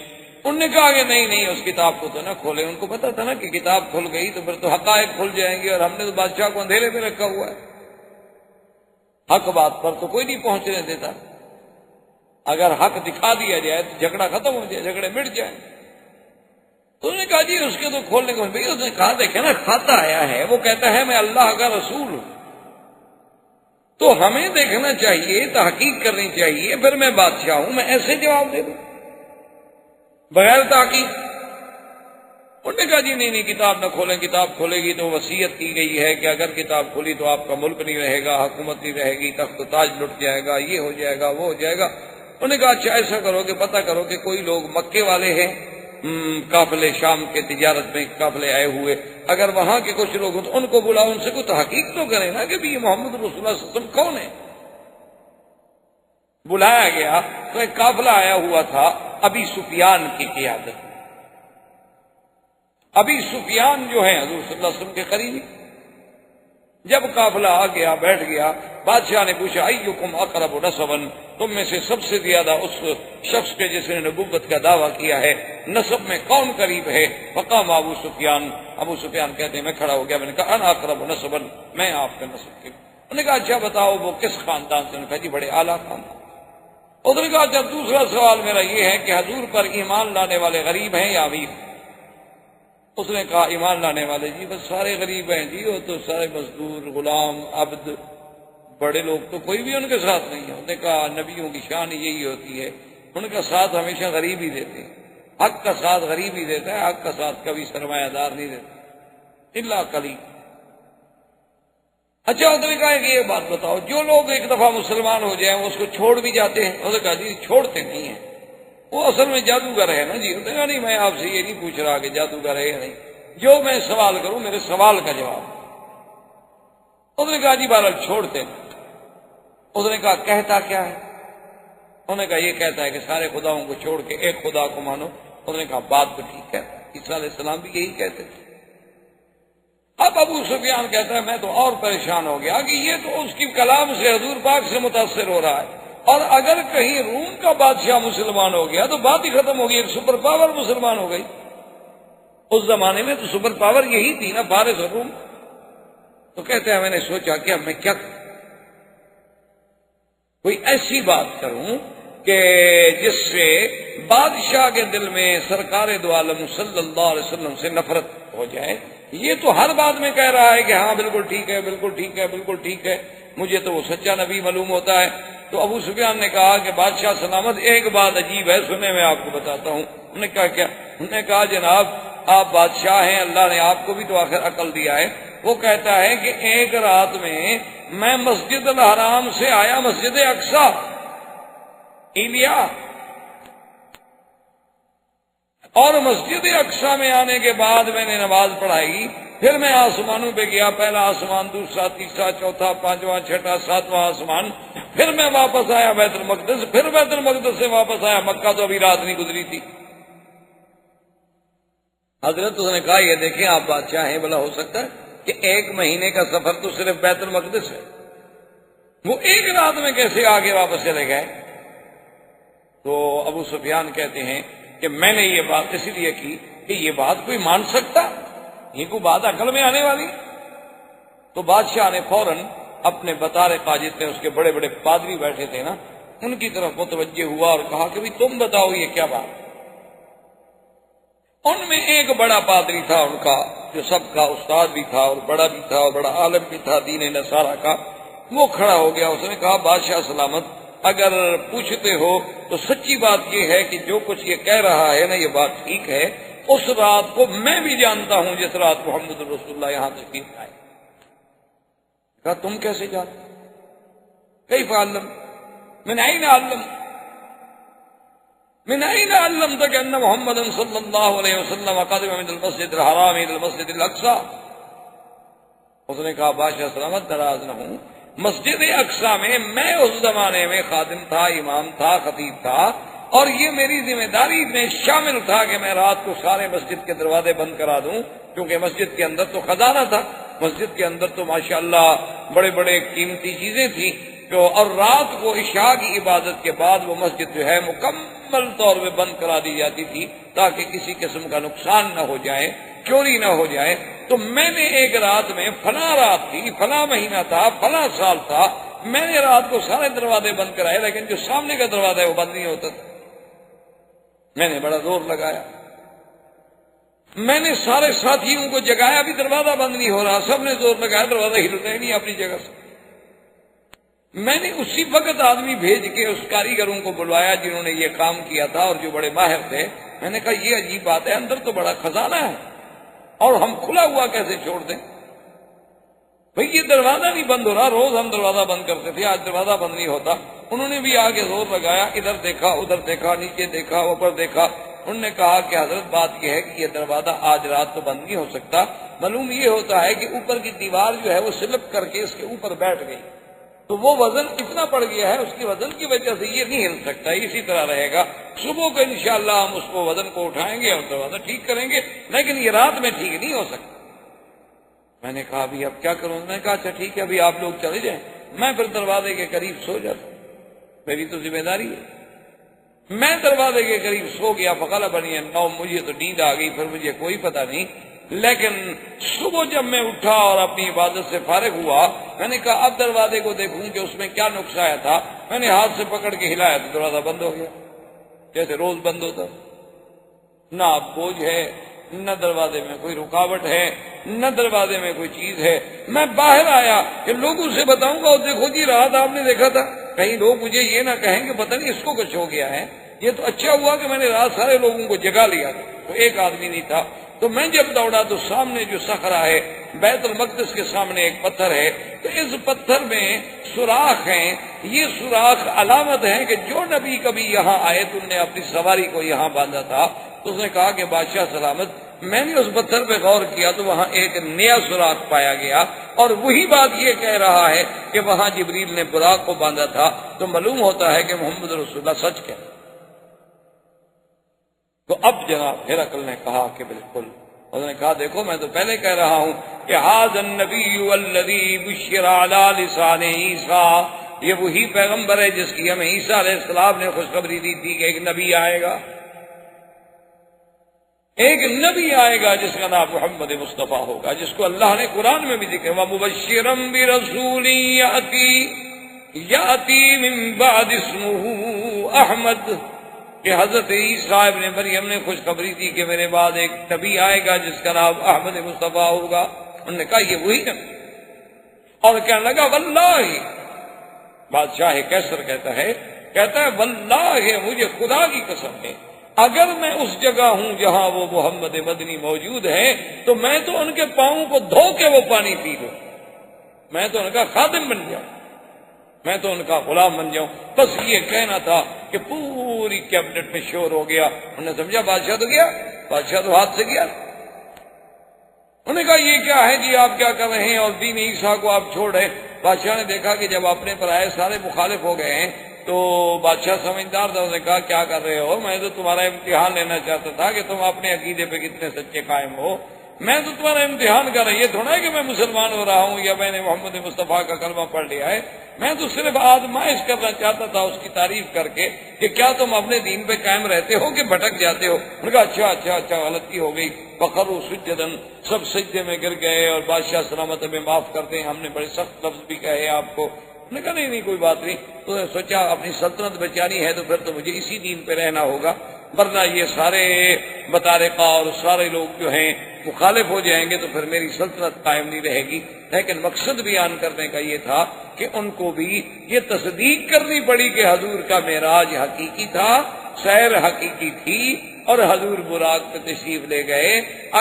انہوں نے کہا کہ نہیں اس کتاب کو تو نہ کھولے، ان کو پتا تھا نا کہ کتاب کھل گئی تو پھر تو حقائق کھل جائیں گے اور ہم نے تو بادشاہ کو اندھیرے میں رکھا ہوا ہے، حق بات پر تو کوئی نہیں پہنچنے دیتا، اگر حق دکھا دیا جائے تو جھگڑا ختم ہو جائے، جھگڑے مٹ جائیں۔ تو انہوں نے کہا جی اس کے تو کھولنے کو بھائی، اس نے کہا دیکھیں نا خط آیا ہے وہ کہتا ہے میں اللہ کا رسول ہوں، تو ہمیں دیکھنا چاہیے، تحقیق کرنی چاہیے، پھر میں بادشاہ ہوں میں ایسے جواب دے دوں بغیر تحقیق؟ انہوں نے کہا جی نہیں کتاب نہ کھولیں، کتاب کھولے گی تو وصیت کی گئی ہے کہ اگر کتاب کھولی تو آپ کا ملک نہیں رہے گا، حکومت نہیں رہے گی، تخت و تاج لٹ جائے گا، یہ ہو جائے گا وہ ہو جائے گا۔ انہوں نے کہا اچھا ایسا کرو کہ پتہ کرو کہ کوئی لوگ مکے والے ہیں، قافلے شام کے تجارت میں قافلے آئے ہوئے، اگر وہاں کے کچھ لوگ تو ان کو بلاؤ، ان سے کوئی تحقیق تو کریں نا کہ بھی یہ محمد رسول اللہ صلی اللہ علیہ وسلم کون ہے۔ بلایا گیا تو ایک قافلہ آیا ہوا تھا ابی سفیان کی قیادت، ابی سفیان جو ہیں حضور صلی اللہ علیہ وسلم کے قریبی، جب قافلہ آ گیا بیٹھ گیا، بادشاہ نے پوچھا ایکم اقرب نسبا، تم میں سے سب سے زیادہ اس شخص کے جس نے نبوت کا دعویٰ کیا ہے نسب میں کون قریب ہے؟ فقام ابو سفیان، ابو سفیان کہتے ہیں میں کھڑا ہو گیا، میں نے کہا انا اقرب نسبا، میں آپ کے نسب کے۔ انہوں نے کہا اچھا بتاؤ وہ کس خاندان سے؟ انہوں نے کہا جی بڑے اعلیٰ خاندان۔ انہوں نے کہا اچھا دوسرا سوال میرا یہ ہے کہ حضور پر ایمان لانے والے غریب ہیں یا امیر؟ اس نے کہا ایمان لانے والے جی بس سارے غریب ہیں جی، وہ تو سارے مزدور، غلام، عبد، بڑے لوگ تو کوئی بھی ان کے ساتھ نہیں ہے۔ انہوں نے کہا نبیوں کی شان یہی ہوتی ہے، ان کا ساتھ ہمیشہ غریب ہی دیتے ہیں، حق کا ساتھ غریب ہی دیتا ہے، حق کا ساتھ کبھی سرمایہ دار نہیں دیتا الا قلیل۔ اچھا انہوں نے کہا کہ یہ بات بتاؤ جو لوگ ایک دفعہ مسلمان ہو جائیں وہ اس کو چھوڑ بھی جاتے ہیں؟ انہوں نے کہا جی چھوڑتے نہیں ہیں، وہ اصل میں جادوگر ہے نا جی۔ انہوں نے کہا نہیں میں آپ سے یہ نہیں پوچھ رہا کہ جادوگر ہے یا نہیں، جو میں سوال کروں میرے سوال کا جواب۔ انہوں نے کہا جی بہرحال چھوڑتے ہیں۔ انہوں نے کہا کہتا کیا ہے؟ انہوں نے کہا یہ کہتا ہے کہ سارے خداؤں کو چھوڑ کے ایک خدا کو مانو۔ انہوں نے کہا بات تو ٹھیک ہے، عیسیٰ علیہ السلام بھی یہی کہتے تھے۔ اب ابو سفیان کہتا ہے میں تو اور پریشان ہو گیا کہ یہ تو اس کی کلام سے حضور پاک سے متاثر ہو رہا ہے، اور اگر کہیں روم کا بادشاہ مسلمان ہو گیا تو بات ہی ختم ہو گئی، ایک سپر پاور مسلمان ہو گئی۔ اس زمانے میں تو سپر پاور یہی تھی نا، فارس اور روم۔ تو کہتے ہیں میں نے سوچا کہ اب میں کیا کروں، کوئی ایسی بات کروں کہ جس سے بادشاہ کے دل میں سرکار دو عالم صلی اللہ علیہ وسلم سے نفرت ہو جائے۔ یہ تو ہر بات میں کہہ رہا ہے کہ ہاں بالکل ٹھیک ہے، بالکل ٹھیک ہے، بالکل ٹھیک ہے، مجھے تو وہ سچا نبی معلوم ہوتا ہے۔ تو ابو سفیان نے کہا کہ بادشاہ سلامت ایک بات عجیب ہے، سنیں میں آپ کو بتاتا ہوں۔ انہوں نے کہا کیا؟ انہوں نے کہا جناب آپ بادشاہ ہیں، اللہ نے آپ کو بھی تو آخر عقل دیا ہے۔ وہ کہتا ہے کہ ایک رات میں مسجد الحرام سے آیا مسجد اقصی ایلیا، اور مسجد اقصی میں آنے کے بعد میں نے نماز پڑھائی، پھر میں آسمانوں پہ گیا، پہلا آسمان، دوسرا، تیسرا، چوتھا، پانچواں، چھٹا، ساتواں آسمان، پھر میں واپس آیا بیت المقدس، پھر بیت المقدس سے واپس آیا مکہ، تو ابھی رات نہیں گزری تھی۔ حضرت نے کہا یہ دیکھیں آپ بادشاہ ہیں، بھلا ہو سکتا ہے کہ ایک مہینے کا سفر تو صرف بیت المقدس ہے، وہ ایک رات میں کیسے آگے واپس چلے گئے؟ تو ابو سفیان کہتے ہیں کہ میں نے یہ بات اس لیے کی کہ یہ بات کوئی مان سکتا، یہ کوئی بات عقل میں آنے والی؟ تو بادشاہ نے فوراً اپنے بطارقہ جتنے اس کے بڑے بڑے پادری بیٹھے تھے نا، ان کی طرف متوجہ ہوا اور کہا کہ تم بتاؤ یہ کیا بات؟ ان میں ایک بڑا پادری تھا ان کا، جو سب کا استاد بھی تھا اور بڑا بھی تھا اور بڑا عالم بھی تھا دین نصارہ کا، وہ کھڑا ہو گیا۔ اس نے کہا بادشاہ سلامت اگر پوچھتے ہو تو سچی بات یہ ہے کہ جو کچھ یہ کہہ رہا ہے نا یہ بات ٹھیک ہے، اس رات کو میں بھی جانتا ہوں جس رات محمد رسول اللہ یہاں تشریف آئے۔ کہا تم کیسے جانتے؟ کیف علم؟ من أين علم؟ من أين علمتك أن محمد صلی اللہ علیہ وسلم قدم من المسجد الحرام إلى المسجد الأقصى؟ اس نے کہا بادشاہ سلامت ناراض نہ ہوں، مسجد اقصی میں اس زمانے میں خادم تھا، امام تھا، خطیب تھا، اور یہ میری ذمہ داری میں شامل تھا کہ میں رات کو سارے مسجد کے دروازے بند کرا دوں، کیونکہ مسجد کے اندر تو خزانہ تھا، مسجد کے اندر تو ماشاءاللہ بڑے بڑے قیمتی چیزیں تھیں، اور رات کو عشاء کی عبادت کے بعد وہ مسجد جو ہے مکمل طور پہ بند کرا دی جاتی تھی تاکہ کسی قسم کا نقصان نہ ہو جائے، چوری نہ ہو جائے۔ تو میں نے ایک رات میں فلاں رات تھی، فلاں مہینہ تھا، فلاں سال تھا، میں نے رات کو سارے دروازے بند کرائے، لیکن جو سامنے کا دروازہ ہے وہ بند نہیں ہوتا تھا۔ میں نے بڑا زور لگایا، میں نے سارے ساتھیوں کو جگایا، بھی دروازہ بند نہیں ہو رہا، سب نے زور لگایا، دروازہ ہلتا ہی نہیں اپنی جگہ سے۔ میں نے اسی وقت آدمی بھیج کے اس کاریگروں کو بلوایا جنہوں نے یہ کام کیا تھا اور جو بڑے ماہر تھے۔ میں نے کہا یہ عجیب بات ہے، اندر تو بڑا خزانہ ہے اور ہم کھلا ہوا کیسے چھوڑ دیں؟ بھئی یہ دروازہ نہیں بند ہو رہا، روز ہم دروازہ بند کرتے تھے، آج دروازہ بند نہیں ہوتا۔ انہوں نے بھی آگے زور لگایا، ادھر دیکھا، ادھر دیکھا، نیچے دیکھا، اوپر دیکھا۔ انہوں نے کہا کہ حضرت بات یہ ہے کہ یہ دروازہ آج رات تو بند نہیں ہو سکتا، معلوم یہ ہوتا ہے کہ اوپر کی دیوار جو ہے وہ سلپ کر کے اس کے اوپر بیٹھ گئی، تو وہ وزن اتنا پڑ گیا ہے، اس کی وزن کی وجہ سے یہ نہیں ہل سکتا، اسی طرح رہے گا۔ صبح کو انشاءاللہ ہم اس کو وزن کو اٹھائیں گے اور دروازہ ٹھیک کریں گے، لیکن یہ رات میں ٹھیک نہیں ہو سکتا۔ میں نے کہا ابھی اب کیا کروں؟ میں نے کہا اچھا ٹھیک ہے، ابھی آپ لوگ چلے جائیں، میں پھر دروازے کے قریب سو جاتا ہوں، میری تو ذمہ داری ہے۔ میں دروازے کے قریب سو گیا، فغلبنی النوم، مجھے تو نیند آ گئی، پھر مجھے کوئی پتہ نہیں۔ لیکن صبح جب میں اٹھا اور اپنی عبادت سے فارغ ہوا، میں نے کہا اب دروازے کو دیکھوں کہ اس میں کیا نقص آیا تھا۔ میں نے ہاتھ سے پکڑ کے ہلایا تو دروازہ بند ہو گیا، جیسے روز بند ہوتا۔ نہ اب بوجھ ہے، نہ دروازے میں کوئی رکاوٹ ہے، نہ دروازے میں کوئی چیز ہے۔ میں باہر آیا کہ لوگوں سے بتاؤں گا، اور دیکھو جی رات آپ نے دیکھا تھا، کہیں لوگ مجھے یہ نہ کہیں کہ پتہ نہیں اس کو کچھ ہو گیا ہے۔ یہ تو اچھا ہوا کہ میں نے رات سارے لوگوں کو جگا لیا تھا، تو ایک آدمی نہیں تھا۔ تو میں جب دوڑا تو سامنے جو صخرہ ہے، بیت المقدس کے سامنے ایک پتھر ہے، تو اس پتھر میں سوراخ ہیں۔ یہ سوراخ علامت ہے کہ جو نبی کبھی یہاں آئے تو انہوں نے اپنی سواری کو یہاں باندھا تھا۔ تو اس نے کہا کہ بادشاہ سلامت، میں نے اس پتھر پہ غور کیا تو وہاں ایک نیا سوراخ پایا گیا، اور وہی بات یہ کہہ رہا ہے کہ وہاں جبریل نے براق کو باندھا تھا۔ تو معلوم ہوتا ہے کہ محمد رسول اللہ سچ کہہ۔ تو اب جناب ہرقل نے کہا کہ بالکل، انہوں نے کہا دیکھو میں تو پہلے کہہ رہا ہوں کہ ھذا النبی الذی بشر علی لسان عیسیٰ، یہ وہی پیغمبر ہے جس کی ہمیں عیسیٰ علیہ السلام نے خوشخبری دی تھی کہ ایک نبی آئے گا، ایک نبی آئے گا جس کا نام محمد مصطفیٰ ہوگا، جس کو اللہ نے قرآن میں بھی ذکر وَمُبَشِّرًا بِرَسُولٍ یَأْتِی مِن بَعْدِ اسْمُهُ احمد، کہ حضرت عیسیٰ ابن مریم نے خوشخبری دی کہ میرے بعد ایک نبی آئے گا جس کا نام احمد مصطفیٰ ہوگا۔ انہوں نے کہا یہ وہی نبی، اور کہنے لگا واللہ، بادشاہ کیسر کہتا ہے واللہ مجھے خدا کی قسم ہے، اگر میں اس جگہ ہوں جہاں وہ محمد مدنی موجود ہے تو میں تو ان کے پاؤں کو دھو کے وہ پانی پی لوں، میں تو ان کا خادم بن جاؤں، میں تو ان کا غلام بن جاؤں۔ بس یہ کہنا تھا کہ پوری کیبنٹ میں شور ہو گیا۔ انہوں نے سمجھا بادشاہ تو گیا، بادشاہ تو ہاتھ سے گیا۔ انہوں نے کہا یہ کیا ہے جی، آپ کیا کر رہے ہیں اور دین عیسیٰ کو آپ چھوڑ رہے؟ بادشاہ نے دیکھا کہ جب اپنے پر آئے سارے مخالف ہو گئے ہیں تو بادشاہ سمجھدار تھا، انہوں نے کہا کیا کر رہے ہو؟ میں تو تمہارا امتحان لینا چاہتا تھا کہ تم اپنے عقیدے پہ کتنے سچے قائم ہو، میں تو تمہارا امتحان کر رہا ہوں۔ یہ تھوڑا ہے کہ میں مسلمان ہو رہا ہوں یا میں نے محمد مصطفیٰ کا کلمہ پڑھ لیا ہے، میں تو صرف آزمائش کرنا چاہتا تھا اس کی تعریف کر کے کہ کیا تم اپنے دین پہ قائم رہتے ہو کہ بھٹک جاتے ہو۔ انہوں نے کہا اچھا غلطی ہو گئی۔ فخروا سجدا، سب سجدے میں گر گئے، اور بادشاہ سلامت ہمیں معاف کر دیں، ہم نے بڑے سخت لفظ بھی کہے آپ کو۔ انہوں نے کہا نہیں کوئی بات نہیں۔ تو نے سوچا اپنی سلطنت بچانی ہے تو پھر تو مجھے اسی دین پہ رہنا ہوگا، ورنہ یہ سارے بطارقہ اور سارے لوگ جو ہیں مخالف ہو جائیں گے تو پھر میری سلطنت قائم نہیں رہے گی۔ لیکن مقصد بیان کرنے کا یہ تھا کہ ان کو بھی یہ تصدیق کرنی پڑی کہ حضور کا معراج حقیقی تھا، سیر حقیقی تھی، اور حضور براق پہ تشریف لے گئے۔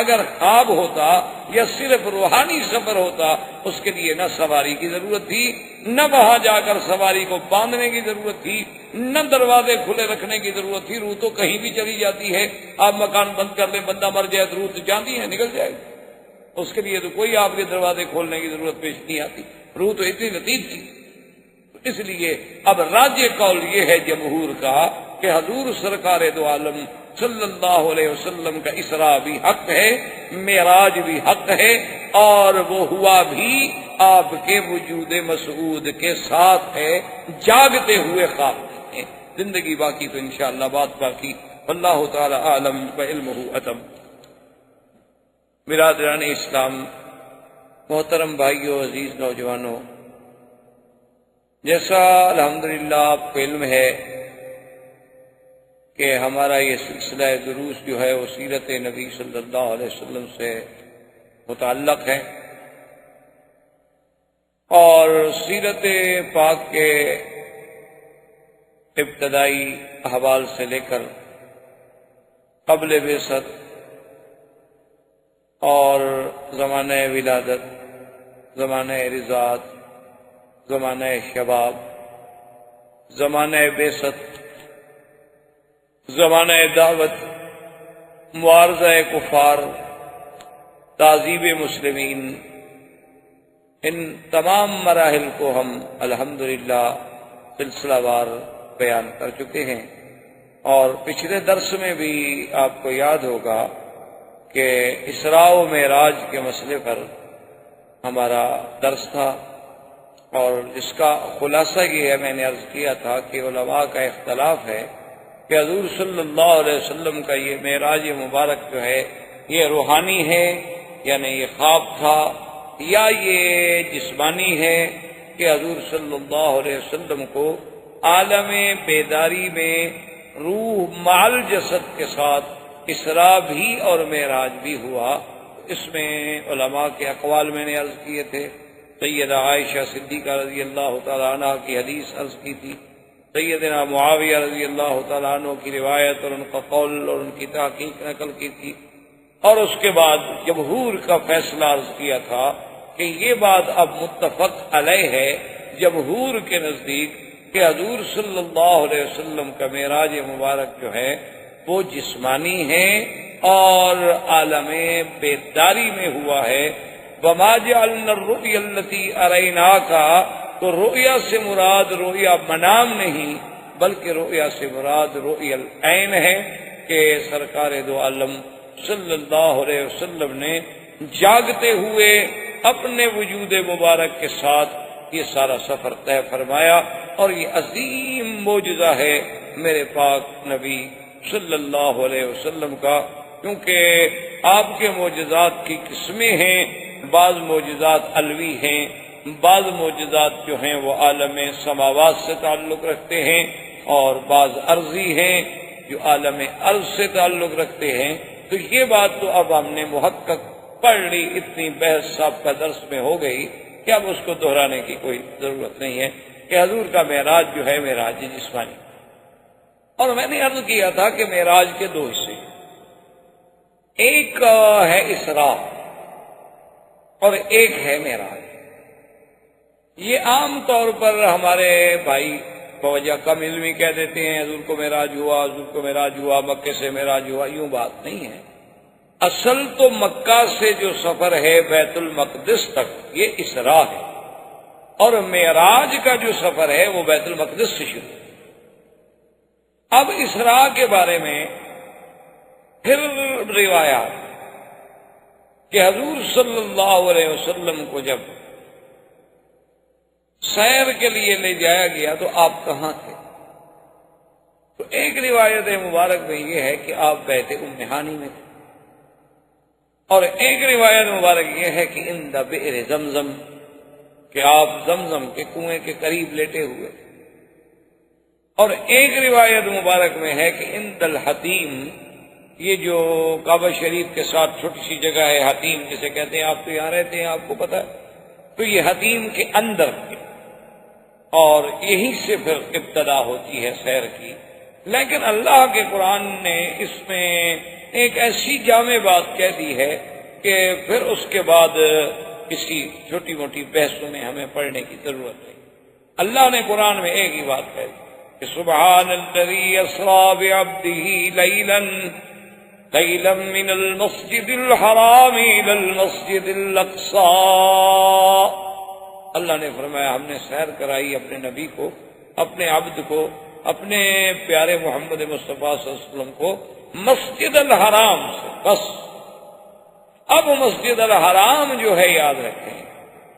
اگر خواب ہوتا یا صرف روحانی سفر ہوتا اس کے لیے نہ سواری کی ضرورت تھی، نہ وہاں جا کر سواری کو باندھنے کی ضرورت تھی، نہ دروازے کھلے رکھنے کی ضرورت تھی۔ روح تو کہیں بھی چلی جاتی ہے، آپ مکان بند کر لیں، بندہ مر جائے تو روح تو جاتی ہے، نکل جائے گی، اس کے لیے تو کوئی آپ کے دروازے کھولنے کی ضرورت پیش نہیں آتی۔ روح تو اتنی لطیف تھی۔ اس لیے اب راجع قول یہ ہے جمہور کا کہ حضور سرکار دو عالم صلی اللہ علیہ وسلم کا اسراء بھی حق ہے، معراج بھی حق ہے، اور وہ ہوا بھی آپ کے وجود مسعود کے ساتھ ہے، جاگتے ہوئے خواب ہے۔ زندگی باقی تو انشاءاللہ بات باقی، واللہ تعالی عالم وعلمہ اتم۔ برادران اسلام، محترم بھائیو، عزیز نوجوانوں، جیسا الحمدللہ آپ کو علم ہے کہ ہمارا یہ سلسلہ دروس جو ہے وہ سیرت نبی صلی اللہ علیہ وسلم سے متعلق ہے، اور سیرت پاک کے ابتدائی احوال سے لے کر قبل بعثت اور زمانہ ولادت، زمانہ رضاعت، زمانہ شباب، زمانہ بعثت، زمانہ دعوت، معارضہ کفار، تعذیب مسلمین، ان تمام مراحل کو ہم الحمدللہ سلسلہ وار بیان کر چکے ہیں، اور پچھلے درس میں بھی آپ کو یاد ہوگا کہ اسراء و معراج کے مسئلے پر ہمارا درس تھا، اور اس کا خلاصہ یہ ہے، میں نے عرض کیا تھا کہ علماء کا اختلاف ہے کہ حضور صلی اللہ علیہ وسلم کا یہ معراج مبارک جو ہے یہ روحانی ہے، یعنی یہ خواب تھا، یا یہ جسمانی ہے کہ حضور صلی اللہ علیہ وسلم کو عالم بیداری میں روح مال جسد کے ساتھ اسراء بھی اور معراج بھی ہوا۔ اس میں علماء کے اقوال میں نے عرض کیے تھے، سیدہ عائشہ صدیقہ رضی اللہ تعالیٰ عنہ کی حدیث عرض کی تھی، سیدنا معاویہ رضی اللہ تعالیٰ عنہ کی روایت اور ان کا قول اور ان کی تحقیق نقل کی تھی، اور اس کے بعد جمہور کا فیصلہ عرض کیا تھا کہ یہ بات اب متفق علیہ ہے جمہور کے نزدیک کہ حضور صلی اللہ علیہ وسلم کا معراج مبارک جو ہے وہ جسمانی ہے اور عالم بیداری میں ہوا ہے۔ وما جعلنا الرؤيا التي أريناك، تو رؤیا سے مراد رؤیا منام نہیں بلکہ رؤیا سے مراد رؤیا العین ہے کہ سرکار دو عالم صلی اللہ علیہ وسلم نے جاگتے ہوئے اپنے وجود مبارک کے ساتھ یہ سارا سفر طے فرمایا، اور یہ عظیم معجزہ ہے میرے پاک نبی صلی اللہ علیہ وسلم کا، کیونکہ آپ کے معجزات کی قسمیں ہیں، بعض معجزات علوی ہیں، بعض معجزات جو ہیں وہ عالم سماوات سے تعلق رکھتے ہیں، اور بعض عرضی ہیں جو عالم ارض سے تعلق رکھتے ہیں۔ تو یہ بات تو اب ہم نے محقق پڑھ لی، اتنی بحث صاحب کا درس میں ہو گئی کہ اب اس کو دہرانے کی کوئی ضرورت نہیں ہے کہ حضور کا معراج جو ہے معراج جسمانی۔ اور میں نے عرض کیا تھا کہ معراج کے دو حصے، ایک ہے اسراء اور ایک ہے معراج۔ یہ عام طور پر ہمارے بھائی بوجہ کم علمی کہہ دیتے ہیں حضور کو معراج ہوا، حضور کو معراج ہوا، مکے سے معراج ہوا، یوں بات نہیں ہے۔ اصل تو مکہ سے جو سفر ہے بیت المقدس تک یہ اسراء ہے، اور معراج کا جو سفر ہے وہ بیت المقدس سے شروع ہے۔ اب اسراء کے بارے میں پھر روایات کہ حضور صلی اللہ علیہ وسلم کو جب سیر کے لیے لے جایا گیا تو آپ کہاں تھے؟ تو ایک روایت مبارک میں یہ ہے کہ آپ بیت ام ہانی میں تھے، اور ایک روایت مبارک یہ ہے کہ عند بئر زمزم، کہ آپ زمزم کے کنویں کے قریب لیٹے ہوئے، اور ایک روایت مبارک میں ہے کہ عند الحتیم، یہ جو کعبہ شریف کے ساتھ چھوٹی سی جگہ ہے حتیم جسے کہتے ہیں، آپ تو یہاں رہتے ہیں آپ کو پتہ ہے، تو یہ حتیم کے اندر تھے، اور یہیں سے پھر ابتدا ہوتی ہے سیر کی۔ لیکن اللہ کے قرآن نے اس میں ایک ایسی جامع بات کہہ دی ہے کہ پھر اس کے بعد کسی چھوٹی موٹی بحثوں میں ہمیں پڑھنے کی ضرورت نہیں۔ اللہ نے قرآن میں ایک ہی بات کہہ دی کہ سبحان الذی اسریٰ بعبدہ لیلا من المسجد الحرام الی المسجد الاقصی۔ اللہ نے فرمایا ہم نے سیر کرائی اپنے نبی کو، اپنے عبد کو، اپنے پیارے محمد مصطفیٰ صلی اللہ علیہ وسلم کو مسجد الحرام سے۔ بس اب مسجد الحرام جو ہے یاد رکھیں،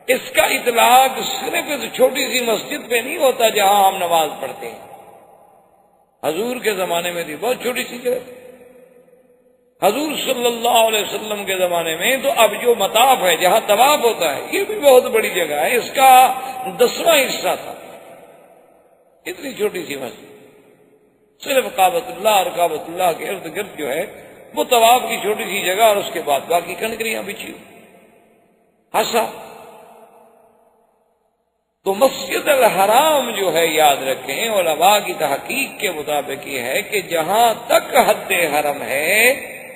اس کا اطلاق صرف اس چھوٹی سی مسجد پہ نہیں ہوتا جہاں ہم نماز پڑھتے ہیں۔ حضور کے زمانے میں تھی بہت چھوٹی سی جگہ، حضور صلی اللہ علیہ وسلم کے زمانے میں تو اب جو مطاف ہے جہاں طواف ہوتا ہے یہ بھی بہت بڑی جگہ ہے، اس کا 10واں حصہ تھا، اتنی چھوٹی سی مسجد، صرف کعبۃ اللہ اور کعبۃ اللہ کے ارد گرد جو ہے وہ طواف کی چھوٹی سی جگہ، اور اس کے بعد باقی کنکریاں بچھی ہوئی ہسا۔ تو مسجد الحرام جو ہے یاد رکھیں، علماء کی تحقیق کے مطابق یہ ہے کہ جہاں تک حد حرم ہے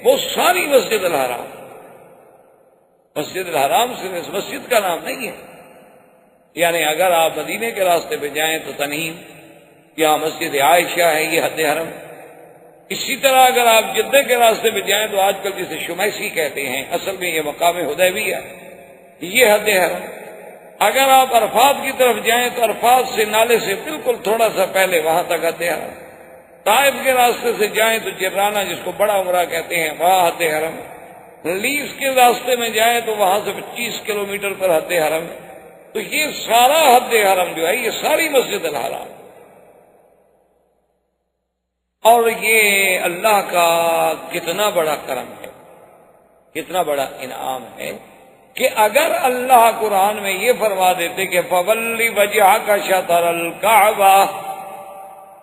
وہ ساری مسجد الحرام۔ مسجد الحرام صرف اس مسجد کا نام نہیں ہے، یعنی اگر آپ مدینے کے راستے پہ جائیں تو تنعیم، یہاں مسجد عائشہ ہے، یہ حد حرم۔ اسی طرح اگر آپ جدہ کے راستے پہ جائیں تو آج کل جسے شمیسی کہتے ہیں، اصل میں یہ مقام حدیبیہ ہے، یہ حد حرم۔ اگر آپ عرفات کی طرف جائیں تو عرفات سے نالے سے بالکل تھوڑا سا پہلے وہاں تک حد حرم. طائف کے راستے سے جائیں تو جرانہ جس کو بڑا عمرہ کہتے ہیں وہاں حد حرم. لیس کے راستے میں جائیں تو وہاں سے 25 کلومیٹر پر حد حرم. تو یہ سارا حد حرم جو ہے یہ ساری مسجد الحرام. اور یہ اللہ کا کتنا بڑا کرم ہے، کتنا بڑا انعام ہے کہ اگر اللہ قرآن میں یہ فرما دیتے کہ فولی وجہک شطر الکعبہ،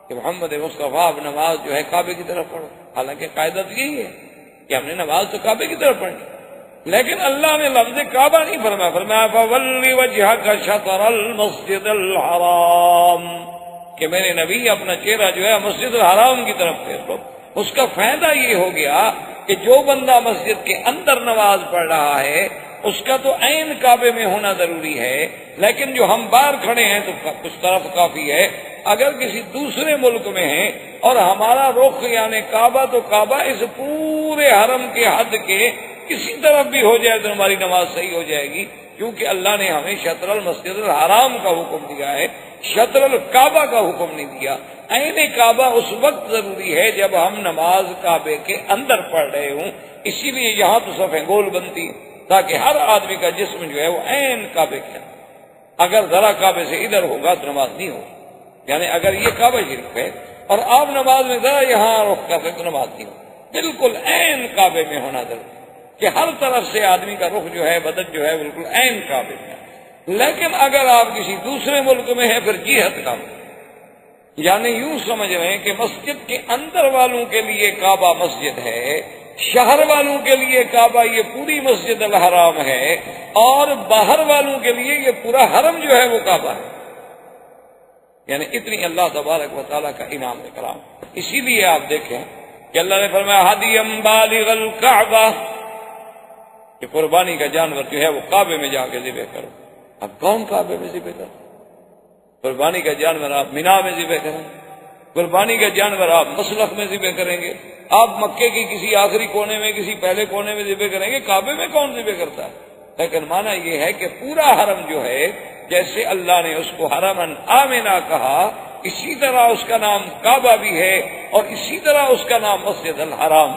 کہ محمد مصطفیٰ اب نماز جو ہے کعبے کی طرف پڑھو. حالانکہ قاعدہ یہی ہے کہ ہم نے نماز تو کعبے کی طرف پڑھنی، لیکن اللہ نے لفظ کعبہ نہیں فرمایا، فرمایا فولی وجہک شطر المسجد الحرام، کہ میرے نبی اپنا چہرہ جو ہے مسجد الحرام کی طرف پھیر لو. اس کا فائدہ یہ ہو گیا کہ جو بندہ مسجد کے اندر نماز پڑھ رہا ہے اس کا تو عین کعبے میں ہونا ضروری ہے، لیکن جو ہم باہر کھڑے ہیں تو اس طرف کافی ہے. اگر کسی دوسرے ملک میں ہیں اور ہمارا رخ یعنی کعبہ تو کعبہ اس پورے حرم کے حد کے کسی طرف بھی ہو جائے تو ہماری نماز صحیح ہو جائے گی، کیونکہ اللہ نے ہمیں شطر المسجد الحرام کا حکم دیا ہے، شطر الکعبہ کا حکم نہیں دیا. عین کعبہ اس وقت ضروری ہے جب ہم نماز کعبے کے اندر پڑھ رہے ہوں. اسی لیے یہاں تو صفیں گول بنتی تاکہ ہر آدمی کا جسم جو ہے وہ عین کعبے کے اندر. اگر ذرا کعبے سے ادھر ہوگا تو نماز نہیں ہوگی. یعنی اگر یہ کعبہ شریف ہے اور آپ نماز میں ذرا یہاں رخ کرتے تو نماز نہیں ہوگی. بالکل عین کعبے میں ہونا ضروری کہ ہر طرف سے آدمی کا رخ جو ہے بدن جو ہے بالکل عین کعبے میں. لیکن اگر آپ کسی دوسرے ملک میں ہیں پھر جہت کا، یعنی یوں سمجھ رہے ہیں کہ مسجد کے اندر والوں کے لیے کعبہ مسجد ہے، شہر والوں کے لیے کعبہ یہ پوری مسجد الحرام ہے، اور باہر والوں کے لیے یہ پورا حرم جو ہے وہ کعبہ ہے. یعنی اتنی اللہ تبارک و تعالیٰ کا انعام کرام. اسی لیے آپ دیکھیں کہ اللہ نے فرمایا ہدیم بالغ الکعبہ، کہ قربانی کا جانور جو ہے وہ کعبے میں جا کے ذبح کرو. اب کون کعبے میں ذبح کرو؟ قربانی کا جانور آپ مینا میں ذبح کریں، قربانی کا جانور آپ مسلخ میں ذبح کریں گے، آپ مکے کی کسی آخری کونے میں کسی پہلے کونے میں ذبح کریں گے. کعبے میں کون ذبح کرتا ہے؟ لیکن معنی یہ ہے کہ پورا حرم جو ہے جیسے اللہ نے اس کو حرمن آمنا کہا، اسی طرح اس کا نام کعبہ بھی ہے اور اسی طرح اس کا نام مسجد الحرام.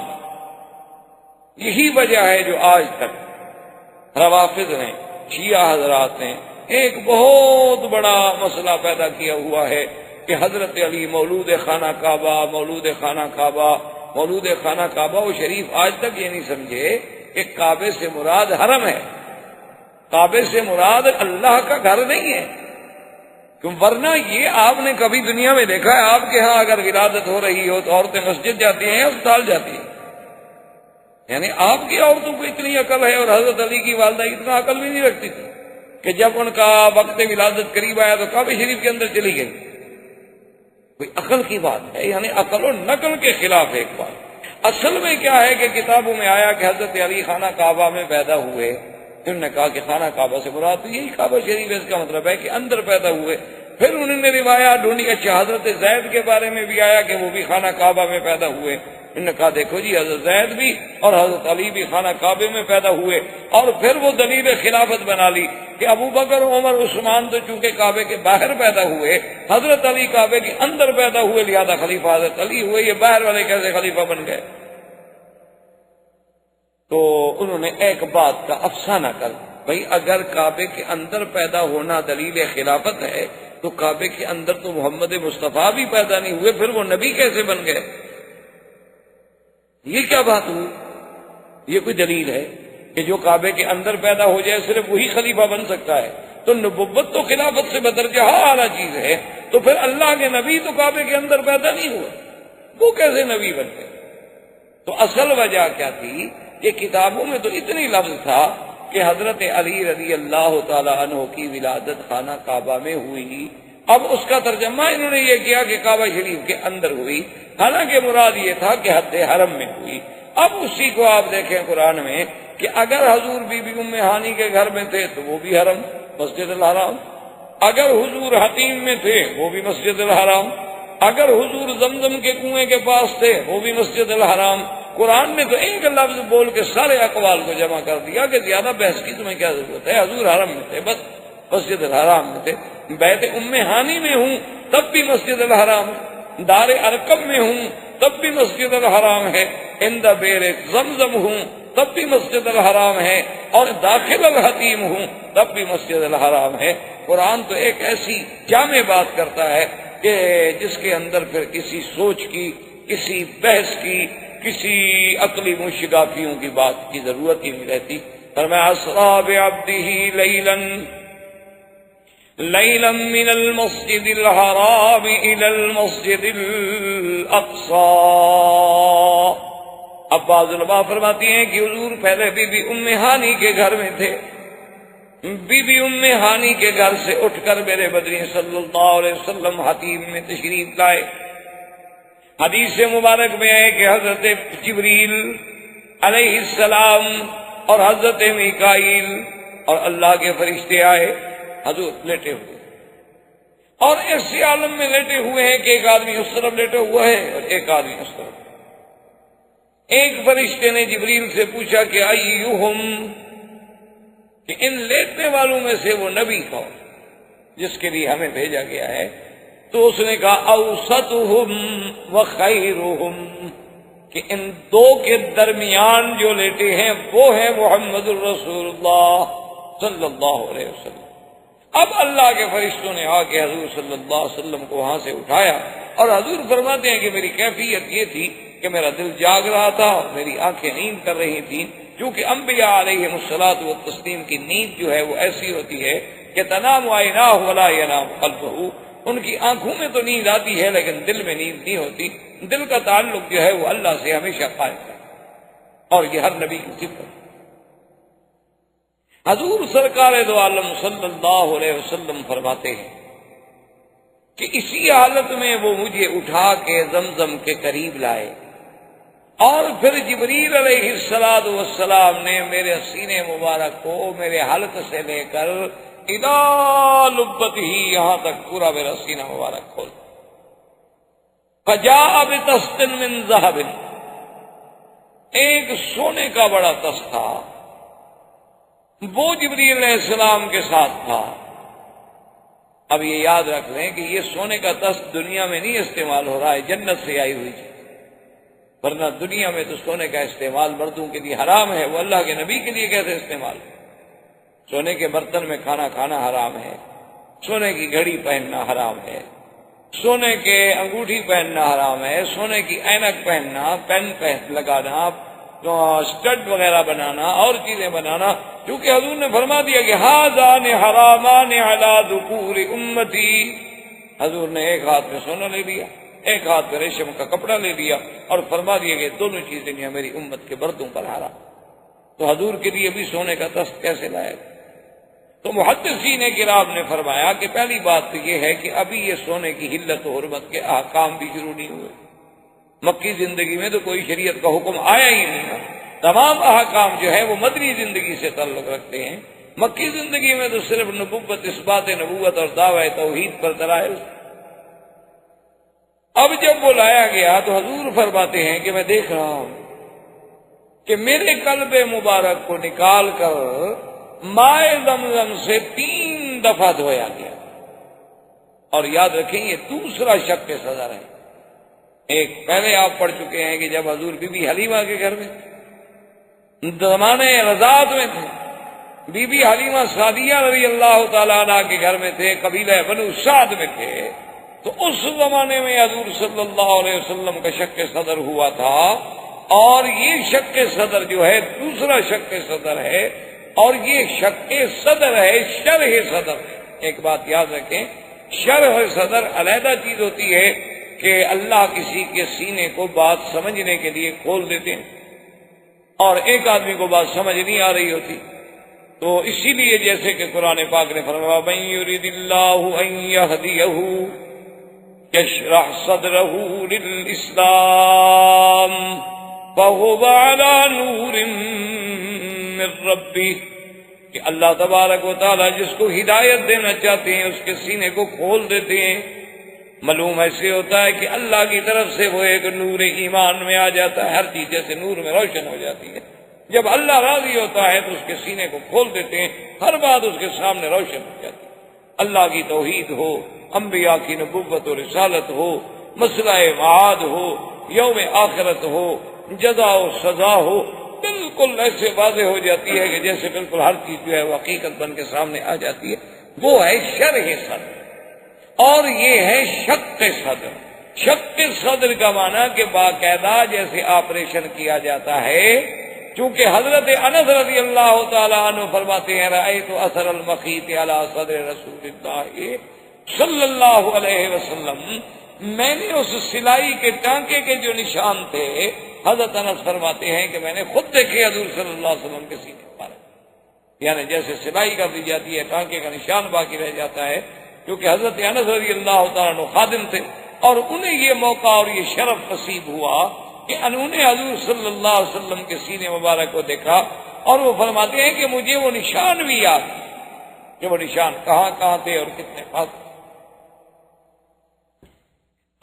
یہی وجہ ہے جو آج تک روافض نے، شیعہ حضرات نے ایک بہت بڑا مسئلہ پیدا کیا ہوا ہے کہ حضرت علی مولود خانہ کعبہ، مولود خانہ کعبہ، مولود خانہ کعبہ. وہ شریف آج تک یہ نہیں سمجھے کہ کعبے سے مراد حرم ہے، کعبے سے مراد اللہ کا گھر نہیں ہے. ورنہ یہ آپ نے کبھی دنیا میں دیکھا ہے آپ کے ہاں اگر ولادت ہو رہی ہو تو عورتیں مسجد جاتی ہیں یا اسپتال جاتی ہیں؟ یعنی آپ کی عورتوں کو اتنی عقل ہے اور حضرت علی کی والدہ اتنا عقل بھی نہیں رکھتی تھی کہ جب ان کا وقت ولادت قریب آیا تو کعبہ شریف کے اندر چلی گئی. کوئی عقل کی بات ہے، یعنی عقل و نقل کے خلاف ایک بات. اصل میں کیا ہے کہ کتابوں میں آیا کہ حضرت علی خانہ کعبہ میں پیدا ہوئے. انہوں نے کہا کہ خانہ کعبہ سے مراد تو یہی کعبہ شریف ہے، اس کا مطلب ہے کہ اندر پیدا ہوئے. پھر انہوں نے روایات ڈھونڈی، اچھا حضرت زید کے بارے میں بھی آیا کہ وہ بھی خانہ کعبہ میں پیدا ہوئے. انہوں نے کہا دیکھو جی حضرت زید بھی اور حضرت علی بھی خانہ کعبے میں پیدا ہوئے. اور پھر وہ دلیل خلافت بنا لی کہ ابو بکر عمر عثمان تو چونکہ کعبے کے باہر پیدا ہوئے، حضرت علی کعبے کے اندر پیدا ہوئے، لہذا خلیفہ حضرت علی ہوئے. یہ باہر والے کیسے خلیفہ بن گئے؟ تو انہوں نے ایک بات کا افسانہ کر، بھئی اگر کعبے کے اندر پیدا ہونا دلیل خلافت ہے تو کعبے کے اندر تو محمد مصطفیٰ بھی پیدا نہیں ہوئے، پھر وہ نبی کیسے بن گئے؟ یہ کیا بات ہوئی؟ یہ کوئی دلیل ہے کہ جو کعبے کے اندر پیدا ہو جائے صرف وہی خلیفہ بن سکتا ہے؟ تو نبوت تو خلافت سے بدرجہ اعلیٰ چیز ہے. تو پھر اللہ کے نبی تو کعبے کے اندر پیدا نہیں ہوئے، وہ کیسے نبی بن گئے؟ تو اصل وجہ کیا تھی کہ کتابوں میں تو اتنی لفظ تھا کہ حضرت علی رضی اللہ تعالیٰ عنہ کی ولادت خانہ کعبہ میں ہوئی. اب اس کا ترجمہ انہوں نے یہ کیا کہ کعبہ شریف کے اندر ہوئی، حالانکہ مراد یہ تھا کہ حد حرم میں ہوئی. اب اسی کو آپ دیکھیں قرآن میں کہ اگر حضور بی بی ام ہانی کے گھر میں تھے تو وہ بھی حرم مسجد الحرام، اگر حضور حتیم میں تھے وہ بھی مسجد الحرام، اگر حضور زمزم کے کنویں کے پاس تھے وہ بھی مسجد الحرام. قرآن میں تو ان کے لفظ بول کے سارے اقوال کو جمع کر دیا کہ زیادہ بحث کی تمہیں کیا ضرورت ہے، حضور حرم میں تھے بس. مسجد الحرام میں تھے، بیت ام ہانی میں ہوں تب بھی مسجد الحرام ہے، دار ارقم میں ہوں تب بھی مسجد الحرام ہے، عند بئر زمزم ہوں تب بھی مسجد الحرام ہے، اور داخل الحتیم ہوں تب بھی مسجد الحرام ہے۔ قرآن تو ایک ایسی جامع بات کرتا ہے کہ جس کے اندر پھر کسی سوچ کی، کسی بحث کی، کسی عقلی مشگافیوں کی بات کی ضرورت ہی نہیں رہتی۔ فرمایا اسرا بعبدہ لیلا من المسجد الحرام الى المسجد الاقصى۔ اب بعض علماء فرماتی ہیں کہ حضور پہلے بی بی ام ہانی کے گھر میں تھے، بی بی ام ہانی کے گھر سے اٹھ کر میرے بدری صلی اللہ علیہ وسلم حتیم میں تشریف لائے۔ حدیث مبارک میں ہے کہ حضرت جبریل علیہ السلام اور حضرت میکائیل اور اللہ کے فرشتے آئے، حضور لیٹے ہوئے، اور ایسے عالم میں لیٹے ہوئے ہیں کہ ایک آدمی اس طرف لیٹا ہوا ہے اور ایک آدمی اس طرف۔ ایک فرشتے نے جبریل سے پوچھا کہ ایہم، کہ ان لیٹنے والوں میں سے وہ نبی کون جس کے لیے ہمیں بھیجا گیا ہے؟ تو اس نے کہا اوسطہم وخیرہم، کہ ان دو کے درمیان جو لیٹے ہیں وہ ہیں محمد الرسول اللہ صلی اللہ علیہ وسلم۔ اب اللہ کے فرشتوں نے آ کے حضور صلی اللہ علیہ وسلم کو وہاں سے اٹھایا، اور حضور فرماتے ہیں کہ میری کیفیت یہ تھی کہ میرا دل جاگ رہا تھا اور میری آنکھیں نیند کر رہی تھیں، کیونکہ انبیاء علیہم الصلاۃ والتسلیم کی نیند جو ہے وہ ایسی ہوتی ہے کہ تنام عیناہ ولا ینام قلبہ، ان کی آنکھوں میں تو نیند آتی ہے لیکن دل میں نیند نہیں ہوتی، دل کا تعلق جو ہے وہ اللہ سے ہمیشہ قائم ہے، اور یہ ہر نبی کی صفت۔ حضور سرکار دو عالم صلی اللہ علیہ وسلم فرماتے ہیں کہ اسی حالت میں وہ مجھے اٹھا کے زمزم کے قریب لائے، اور پھر جبریل علیہ السلام نے میرے سینے مبارک کو میرے حلق سے لے کر الی لبتہ، یہاں تک پورا میرا سینہ مبارک کھول، فجاء بطست من ذہب، ایک سونے کا بڑا تست تھا، وہ جبریل علیہ السلام کے ساتھ تھا۔ اب یہ یاد رکھ لیں کہ یہ سونے کا تست دنیا میں نہیں استعمال ہو رہا ہے، جنت سے آئی ہوئی چیز، ورنہ دنیا میں تو سونے کا استعمال مردوں کے لیے حرام ہے، وہ اللہ کے نبی کے لیے کیسے استعمال ہے؟ سونے کے برتن میں کھانا کھانا حرام ہے، سونے کی گھڑی پہننا حرام ہے، سونے کے انگوٹھی پہننا حرام ہے، سونے کی اینک پہننا، پین لگانا، اسٹڈ وغیرہ بنانا اور چیزیں بنانا، کیونکہ حضور نے فرما دیا کہ ھذان حرامان علی ذکور امتی۔ حضور نے ایک ہاتھ میں سونا لے لیا، ایک ہاتھ میں ریشم کا کپڑا لے لیا، اور فرما دیا کہ دونوں چیزیں جو میری امت کے بردوں پر حرام۔ تو حضور کے لیے بھی سونے کا تست کیسے لائے؟ تو محدثین کرام نے فرمایا کہ پہلی بات تو یہ ہے کہ ابھی یہ سونے کی حلت و حرمت کے احکام بھی شروع نہیں ہوئے، مکی زندگی میں تو کوئی شریعت کا حکم آیا ہی نہیں ہے، تمام احکام جو ہے وہ مدنی زندگی سے تعلق رکھتے ہیں، مکی زندگی میں تو صرف نبوت، اثبات نبوت اور دعوی توحید پر دلائل۔ اب جب وہ لایا گیا تو حضور فرماتے ہیں کہ میں دیکھ رہا ہوں کہ میرے قلب مبارک کو نکال کر مائے زمزم سے 3 دفعہ دھویا گیا، اور یاد رکھیں یہ دوسرا شق صدر ہے۔ ایک پہلے آپ پڑھ چکے ہیں کہ جب حضور بی بی حلیمہ کے گھر میں زمانے رضاعت میں تھے، بی بی حلیمہ سعدیہ رضی اللہ تعالیٰ عنہ کے گھر میں تھے، قبیلہ بنو سعد میں تھے، تو اس زمانے میں حضور صلی اللہ علیہ وسلم کا شق صدر ہوا تھا، اور یہ شق صدر جو ہے دوسرا شق صدر ہے، اور یہ شق صدر ہے شرح صدر۔ ایک بات یاد رکھیں، شرح صدر علیحدہ چیز ہوتی ہے کہ اللہ کسی کے سینے کو بات سمجھنے کے لیے کھول دیتے ہیں، اور ایک آدمی کو بات سمجھ نہیں آ رہی ہوتی، تو اسی لیے جیسے کہ قرآن پاک نے فرمایا من یرید اللہ ان یہدیہ یشرح صدرہ للاسلام فہو علی نور من ربہ، کہ اللہ تبارک و تعالی جس کو ہدایت دینا چاہتے ہیں اس کے سینے کو کھول دیتے ہیں۔ معلوم ایسے ہوتا ہے کہ اللہ کی طرف سے وہ ایک نور ایمان میں آ جاتا ہے، ہر چیز جیسے نور میں روشن ہو جاتی ہے، جب اللہ راضی ہوتا ہے تو اس کے سینے کو کھول دیتے ہیں، ہر بات اس کے سامنے روشن ہو جاتی ہے۔ اللہ کی توحید ہو، انبیاء کی نبوت و رسالت ہو، مسئلہ معاد ہو، یوم آخرت ہو، جزا و سزا ہو، بالکل ایسے واضح ہو جاتی ہے کہ جیسے بالکل ہر چیز جو ہے وہ حقیقت بن کے سامنے آ جاتی ہے۔ وہ ہے شرح صدر، اور یہ ہے شق صدر۔ شق صدر کا معنی کہ باقاعدہ جیسے آپریشن کیا جاتا ہے، چونکہ حضرت انس رضی اللہ تعالیٰ عنہ فرماتے ہیں رأیت اثر المخیط علی صدر رسول اللہ صلی اللہ علیہ وسلم، میں نے اس سلائی کے ٹانکے کے جو نشان تھے، حضرت انس فرماتے ہیں کہ میں نے خود دیکھے حضور صلی اللہ علیہ وسلم کے سینے پر، یعنی جیسے سلائی کر دی جاتی ہے ٹانکے کا نشان باقی رہ جاتا ہے، کیونکہ حضرت انس رضی اللہ تعالیٰ عنہ خادم تھے اور انہیں یہ موقع اور یہ شرف نصیب ہوا کہ انہوں نے حضور صلی اللہ علیہ وسلم کے سینے مبارک کو دیکھا، اور وہ فرماتے ہیں کہ مجھے وہ نشان بھی یاد کہ وہ نشان کہاں کہاں تھے اور کتنے پاس۔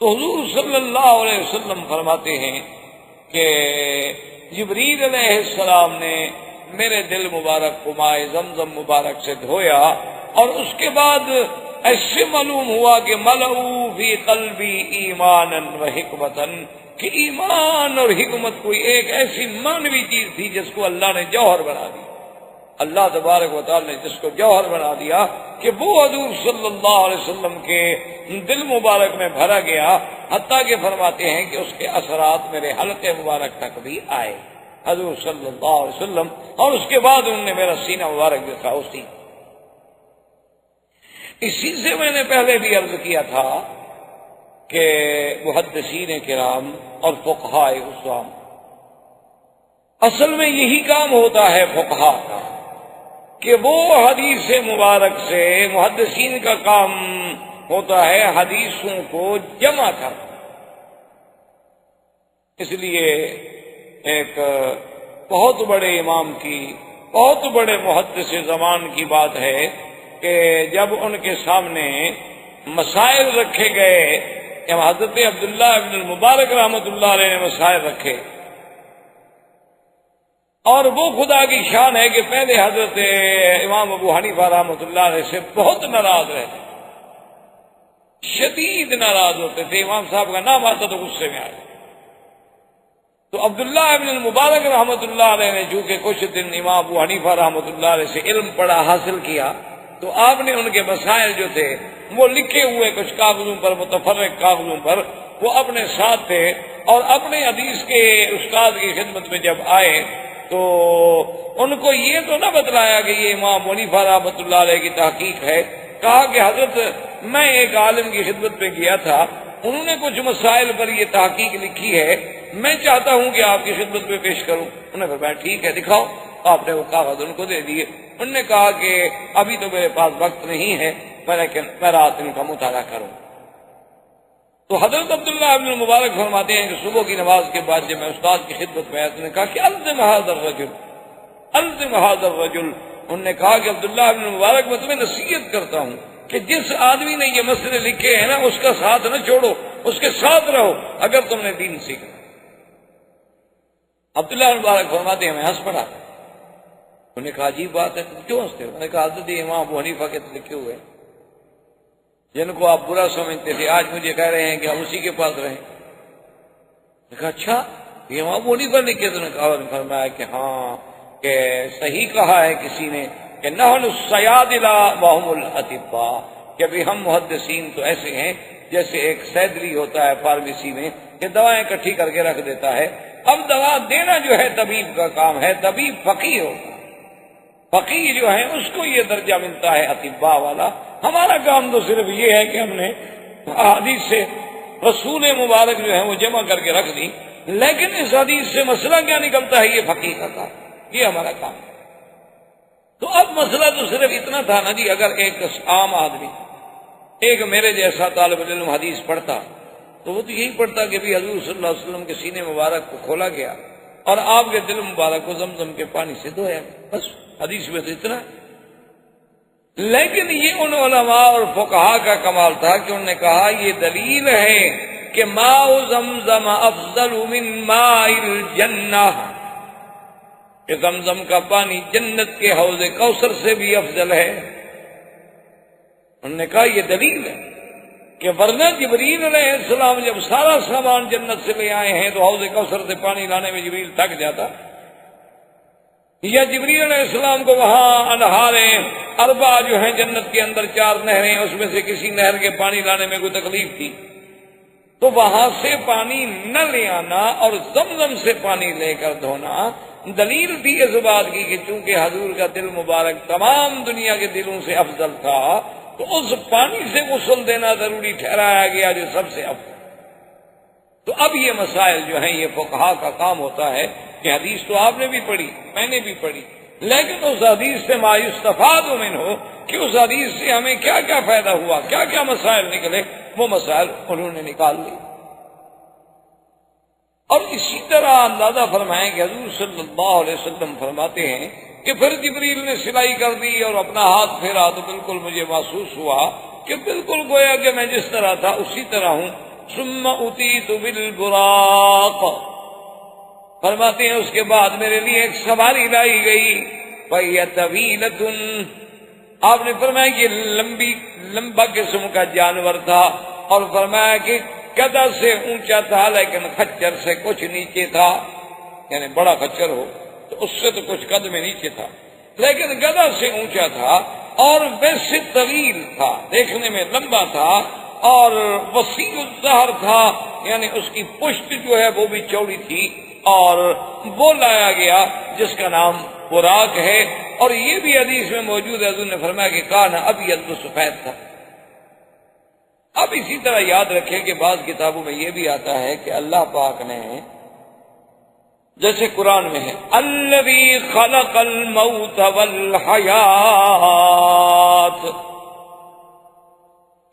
تو حضور صلی اللہ علیہ وسلم فرماتے ہیں کہ جبریل علیہ السلام نے میرے دل مبارک کو مائے زمزم مبارک سے دھویا، اور اس کے بعد ایسے معلوم ہوا کہ ملؤ فی قلبی ایمانا و حکمتا، کہ ایمان اور حکمت کوئی ایک ایسی مانوی چیز تھی جس کو اللہ نے جوہر بنا دیا، اللہ تبارک و تعالی نے جس کو جوہر بنا دیا کہ وہ حضور صلی اللہ علیہ وسلم کے دل مبارک میں بھرا گیا، حتیٰ کہ فرماتے ہیں کہ اس کے اثرات میرے حلقے مبارک تک بھی آئے حضور صلی اللہ علیہ وسلم، اور اس کے بعد انہوں نے میرا سینہ مبارک دیکھا۔ اسی سے میں نے پہلے بھی عرض کیا تھا کہ محدثین کرام اور فقہاء عظام، اصل میں یہی کام ہوتا ہے فقہاء کا کہ وہ حدیث مبارک سے، محدثین کا کام ہوتا ہے حدیثوں کو جمع کرنا۔ اس لیے ایک بہت بڑے امام کی، بہت بڑے محدث زمان کی بات ہے کہ جب ان کے سامنے مسائل رکھے گئے، جب حضرت عبداللہ ابن المبارک رحمۃ اللہ علیہ نے مسائل رکھے، اور وہ خدا کی شان ہے کہ پہلے حضرت امام ابو حنیفہ رحمۃ اللہ علیہ سے بہت ناراض رہتے، شدید ناراض ہوتے تھے، امام صاحب کا نام آتا تو غصے میں آ جاتے۔ تو عبداللہ ابن المبارک رحمۃ اللہ علیہ نے چونکہ کچھ دن امام ابو حنیفہ رحمۃ اللہ علیہ سے علم پڑھا، حاصل کیا، تو آپ نے ان کے مسائل جو تھے وہ لکھے ہوئے کچھ کاغذوں پر، متفرق کاغذوں پر، وہ اپنے ساتھ تھے، اور اپنے حدیث کے استاد کی خدمت میں جب آئے تو ان کو یہ تو نہ بتلایا کہ یہ امام حنیفہ رحمۃ اللہ علیہ کی تحقیق ہے، کہا کہ حضرت میں ایک عالم کی خدمت میں گیا تھا، انہوں نے کچھ مسائل پر یہ تحقیق لکھی ہے، میں چاہتا ہوں کہ آپ کی خدمت میں پیش کروں۔ انہوں نے فرمایا ٹھیک ہے دکھاؤ۔ آپ نے وہ کاغذ ان کو دے دیے۔ انہوں نے کہا کہ ابھی تو میرے پاس وقت نہیں ہے، لیکن میں رات ان کا مطالعہ کروں۔ تو حضرت عبداللہ ابن المبارک فرماتے ہیں کہ صبح کی نماز کے بعد جب میں استاد کی خدمت میں آیا تو نے کہا کہ الزم هذا الرجل، الزم هذا الرجل۔ انہوں نے کہا کہ عبداللہ ابن المبارک میں تمہیں نصیحت کرتا ہوں کہ جس آدمی نے یہ مسئلے لکھے ہیں نا، اس کا ساتھ نہ چھوڑو، اس کے ساتھ رہو اگر تم نے دین سیکھنا۔ عبداللہ ابن المبارک فرماتے ہیں میں ہنس پڑا۔ انہوں نے کہا عجیب بات ہے، تم کیوں ہنستے ہو؟ میں نے کہا حضرت امام ابو حنیفہ کے لکھے ہوئے جن کو آپ برا سمجھتے تھے، آج مجھے کہہ رہے ہیں کہ ہم اسی کے پاس رہیں۔ میں نے کہا اچھا یہ امام ابو حنیفہ نے کیا؟ تو نے کہا، فرمایا کہ ہاں، کہ صحیح کہا ہے کسی نے کہ نحن الصیادلہ وهم الاطباء، کہ ابھی ہم محدثین تو ایسے ہیں جیسے ایک سیدری ہوتا ہے فارمیسی میں کہ دوائیں اکٹھی کر کے رکھ دیتا ہے۔ اب دوا دینا جو ہے طبیب کا کام ہے، طبیب فقیہ ہوگا، فقیہ جو ہے اس کو یہ درجہ ملتا ہے اطباء والا۔ ہمارا کام تو صرف یہ ہے کہ ہم نے حدیث سے رسول مبارک جو ہے وہ جمع کر کے رکھ دی، لیکن اس حدیث سے مسئلہ کیا نکلتا ہے یہ فقیہ کا کام، یہ ہمارا کام ہے۔ تو اب مسئلہ تو صرف اتنا تھا نا جی، اگر ایک عام آدمی، ایک میرے جیسا طالب علم حدیث پڑھتا تو وہ تو یہی پڑھتا کہ بھی حضور صلی اللہ علیہ وسلم کے سینے مبارک کو کھولا گیا اور آپ کے دل مبارک کو زمزم کے پانی سے دھویا گیا، بس حدیث میں تو اتنا ہے۔ لیکن یہ ان علماء اور فقہاء کا کمال تھا کہ انہوں نے کہا یہ دلیل ہے کہ ماء زمزم افضل من ماء الجنہ، کہ زمزم کا پانی جنت کے حوض کوثر سے بھی افضل ہے؟ انہوں نے کہا یہ دلیل ہے کہ ورنہ جبریل علیہ السلام جب سارا سامان جنت سے لے آئے ہیں تو حوض کوثر سے پانی لانے میں جبریل تھک جاتا، یا جبریل علیہ السلام کو وہاں انہاریں اربع جو ہیں جنت کے اندر 4 نہریں، اس میں سے کسی نہر کے پانی لانے میں کوئی تکلیف تھی تو وہاں سے پانی نہ لے آنا اور زمزم سے پانی لے کر دھونا دلیل تھی اس بات کی کہ چونکہ حضور کا دل مبارک تمام دنیا کے دلوں سے افضل تھا تو اس پانی سے غسل دینا ضروری ٹھہرایا گیا جو سب سے افضل۔ تو اب یہ مسائل جو ہیں یہ فقہا کا کام ہوتا ہے کہ حدیث تو آپ نے بھی پڑھی، میں نے بھی پڑھی، لیکن اس حدیث سے ما یستفاد من ہو کہ اس حدیث سے ہمیں کیا کیا فائدہ ہوا، کیا کیا مسائل نکلے، وہ مسائل انہوں نے نکال لی۔ اور اسی طرح اندازہ فرمائیں کہ حضور صلی اللہ علیہ وسلم فرماتے ہیں کہ پھر جبریل نے سلائی کر دی اور اپنا ہاتھ پھیرا تو بالکل مجھے محسوس ہوا کہ بالکل گویا کہ میں جس طرح تھا اسی طرح ہوں۔ ثم اتیت بالبراق، فرماتے ہیں اس کے بعد میرے لیے ایک سواری لائی گئی، فَهِيَ طَوِيلَةٌ، آپ نے فرمایا کہ لمبا قسم کا جانور تھا، اور فرمایا کہ گدھا سے اونچا تھا لیکن خچر سے کچھ نیچے تھا، یعنی بڑا خچر ہو تو اس سے تو کچھ قد میں نیچے تھا، لیکن گدھا سے اونچا تھا اور ویسے طویل تھا، دیکھنے میں لمبا تھا اور وسیع الظہر تھا، یعنی اس کی پشت جو ہے وہ بھی چوڑی تھی، اور وہ لایا گیا جس کا نام براق ہے۔ اور یہ بھی حدیث میں موجود ہے، حضور نے فرمایا کہ کان ابیض سفید تھا۔ اب اسی طرح یاد رکھیں کہ بعض کتابوں میں یہ بھی آتا ہے کہ اللہ پاک نے جیسے قرآن میں ہے الذی خلق الموت والحیات،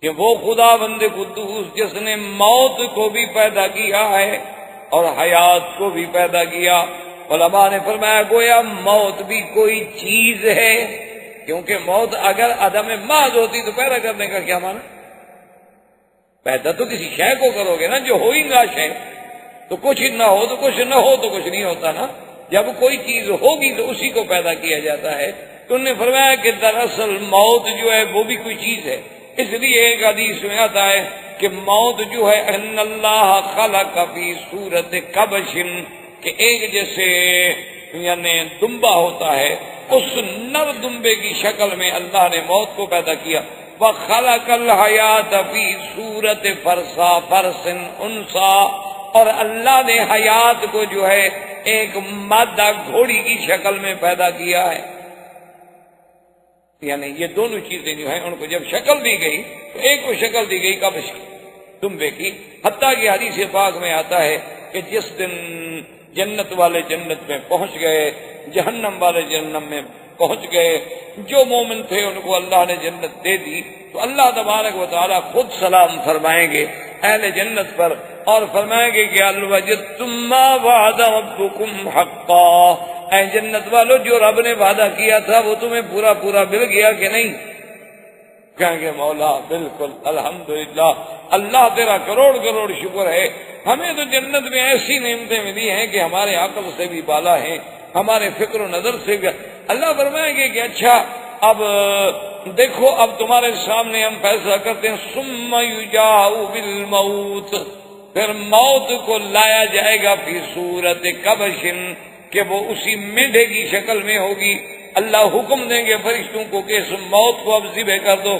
کہ وہ خدا بند قدوس جس نے موت کو بھی پیدا کیا ہے اور حیات کو بھی پیدا کیا۔ علماء نے فرمایا گویا موت بھی کوئی چیز ہے، کیونکہ موت اگر عدم محض ہوتی تو پیدا کرنے کا کیا معنی؟ پیدا تو کسی شے کو کرو گے نا جو ہو ہی نہ شے، تو کچھ نہ ہو تو کچھ نہ ہو تو کچھ نہیں ہوتا نا، جب کوئی چیز ہوگی تو اسی کو پیدا کیا جاتا ہے۔ تو انہوں نے فرمایا کہ دراصل موت جو ہے وہ بھی کوئی چیز ہے، اس لیے ایک حدیث میں آتا ہے کہ موت جو ہے ان اللہ خلق فی صورت کبش، کہ ایک جیسے یعنی دمبا ہوتا ہے اس نر دمبے کی شکل میں اللہ نے موت کو پیدا کیا۔ وَخَلَقَ الْحَيَاةَ فِي صُورَةِ فَرْسٍ أُنْثَىٰ، اور اللہ نے حیات کو جو ہے ایک مادہ گھوڑی کی شکل میں پیدا کیا ہے۔ یعنی یہ دونوں چیزیں جو ہیں ان کو جب شکل دی گئی تو ایک کو شکل دی گئی کبش کی، دمبے کی، حتیٰ کہ حدیث پاک میں آتا ہے کہ جس دن جنت والے جنت میں پہنچ گئے، جہنم والے جہنم میں پہنچ گئے، جو مومن تھے ان کو اللہ نے جنت دے دی تو اللہ تبارک و تعالیٰ خود سلام فرمائیں گے اہل جنت پر اور فرمائیں گے کہ هل وجدتم ما وعد ربكم حقا، اے جنت والو جو رب نے وعدہ کیا تھا وہ تمہیں پورا پورا مل گیا کہ نہیں؟ کہیں گے مولا بالکل الحمدللہ، اللہ تیرا کروڑ کروڑ شکر ہے، ہمیں تو جنت میں ایسی نعمتیں ملی ہیں کہ ہمارے عقل سے بھی بالا ہیں، ہمارے فکر و نظر سے بھی۔ اللہ فرمائیں گے کہ اچھا اب دیکھو اب تمہارے سامنے ہم فیصلہ کرتے ہیں، ثم یجاء بالموت، پھر موت کو لایا جائے گا فی صورت کبش، کہ وہ اسی مینڈے کی شکل میں ہوگی۔ اللہ حکم دیں گے فرشتوں کو کہ اس موت کو اب ذبح کر دو،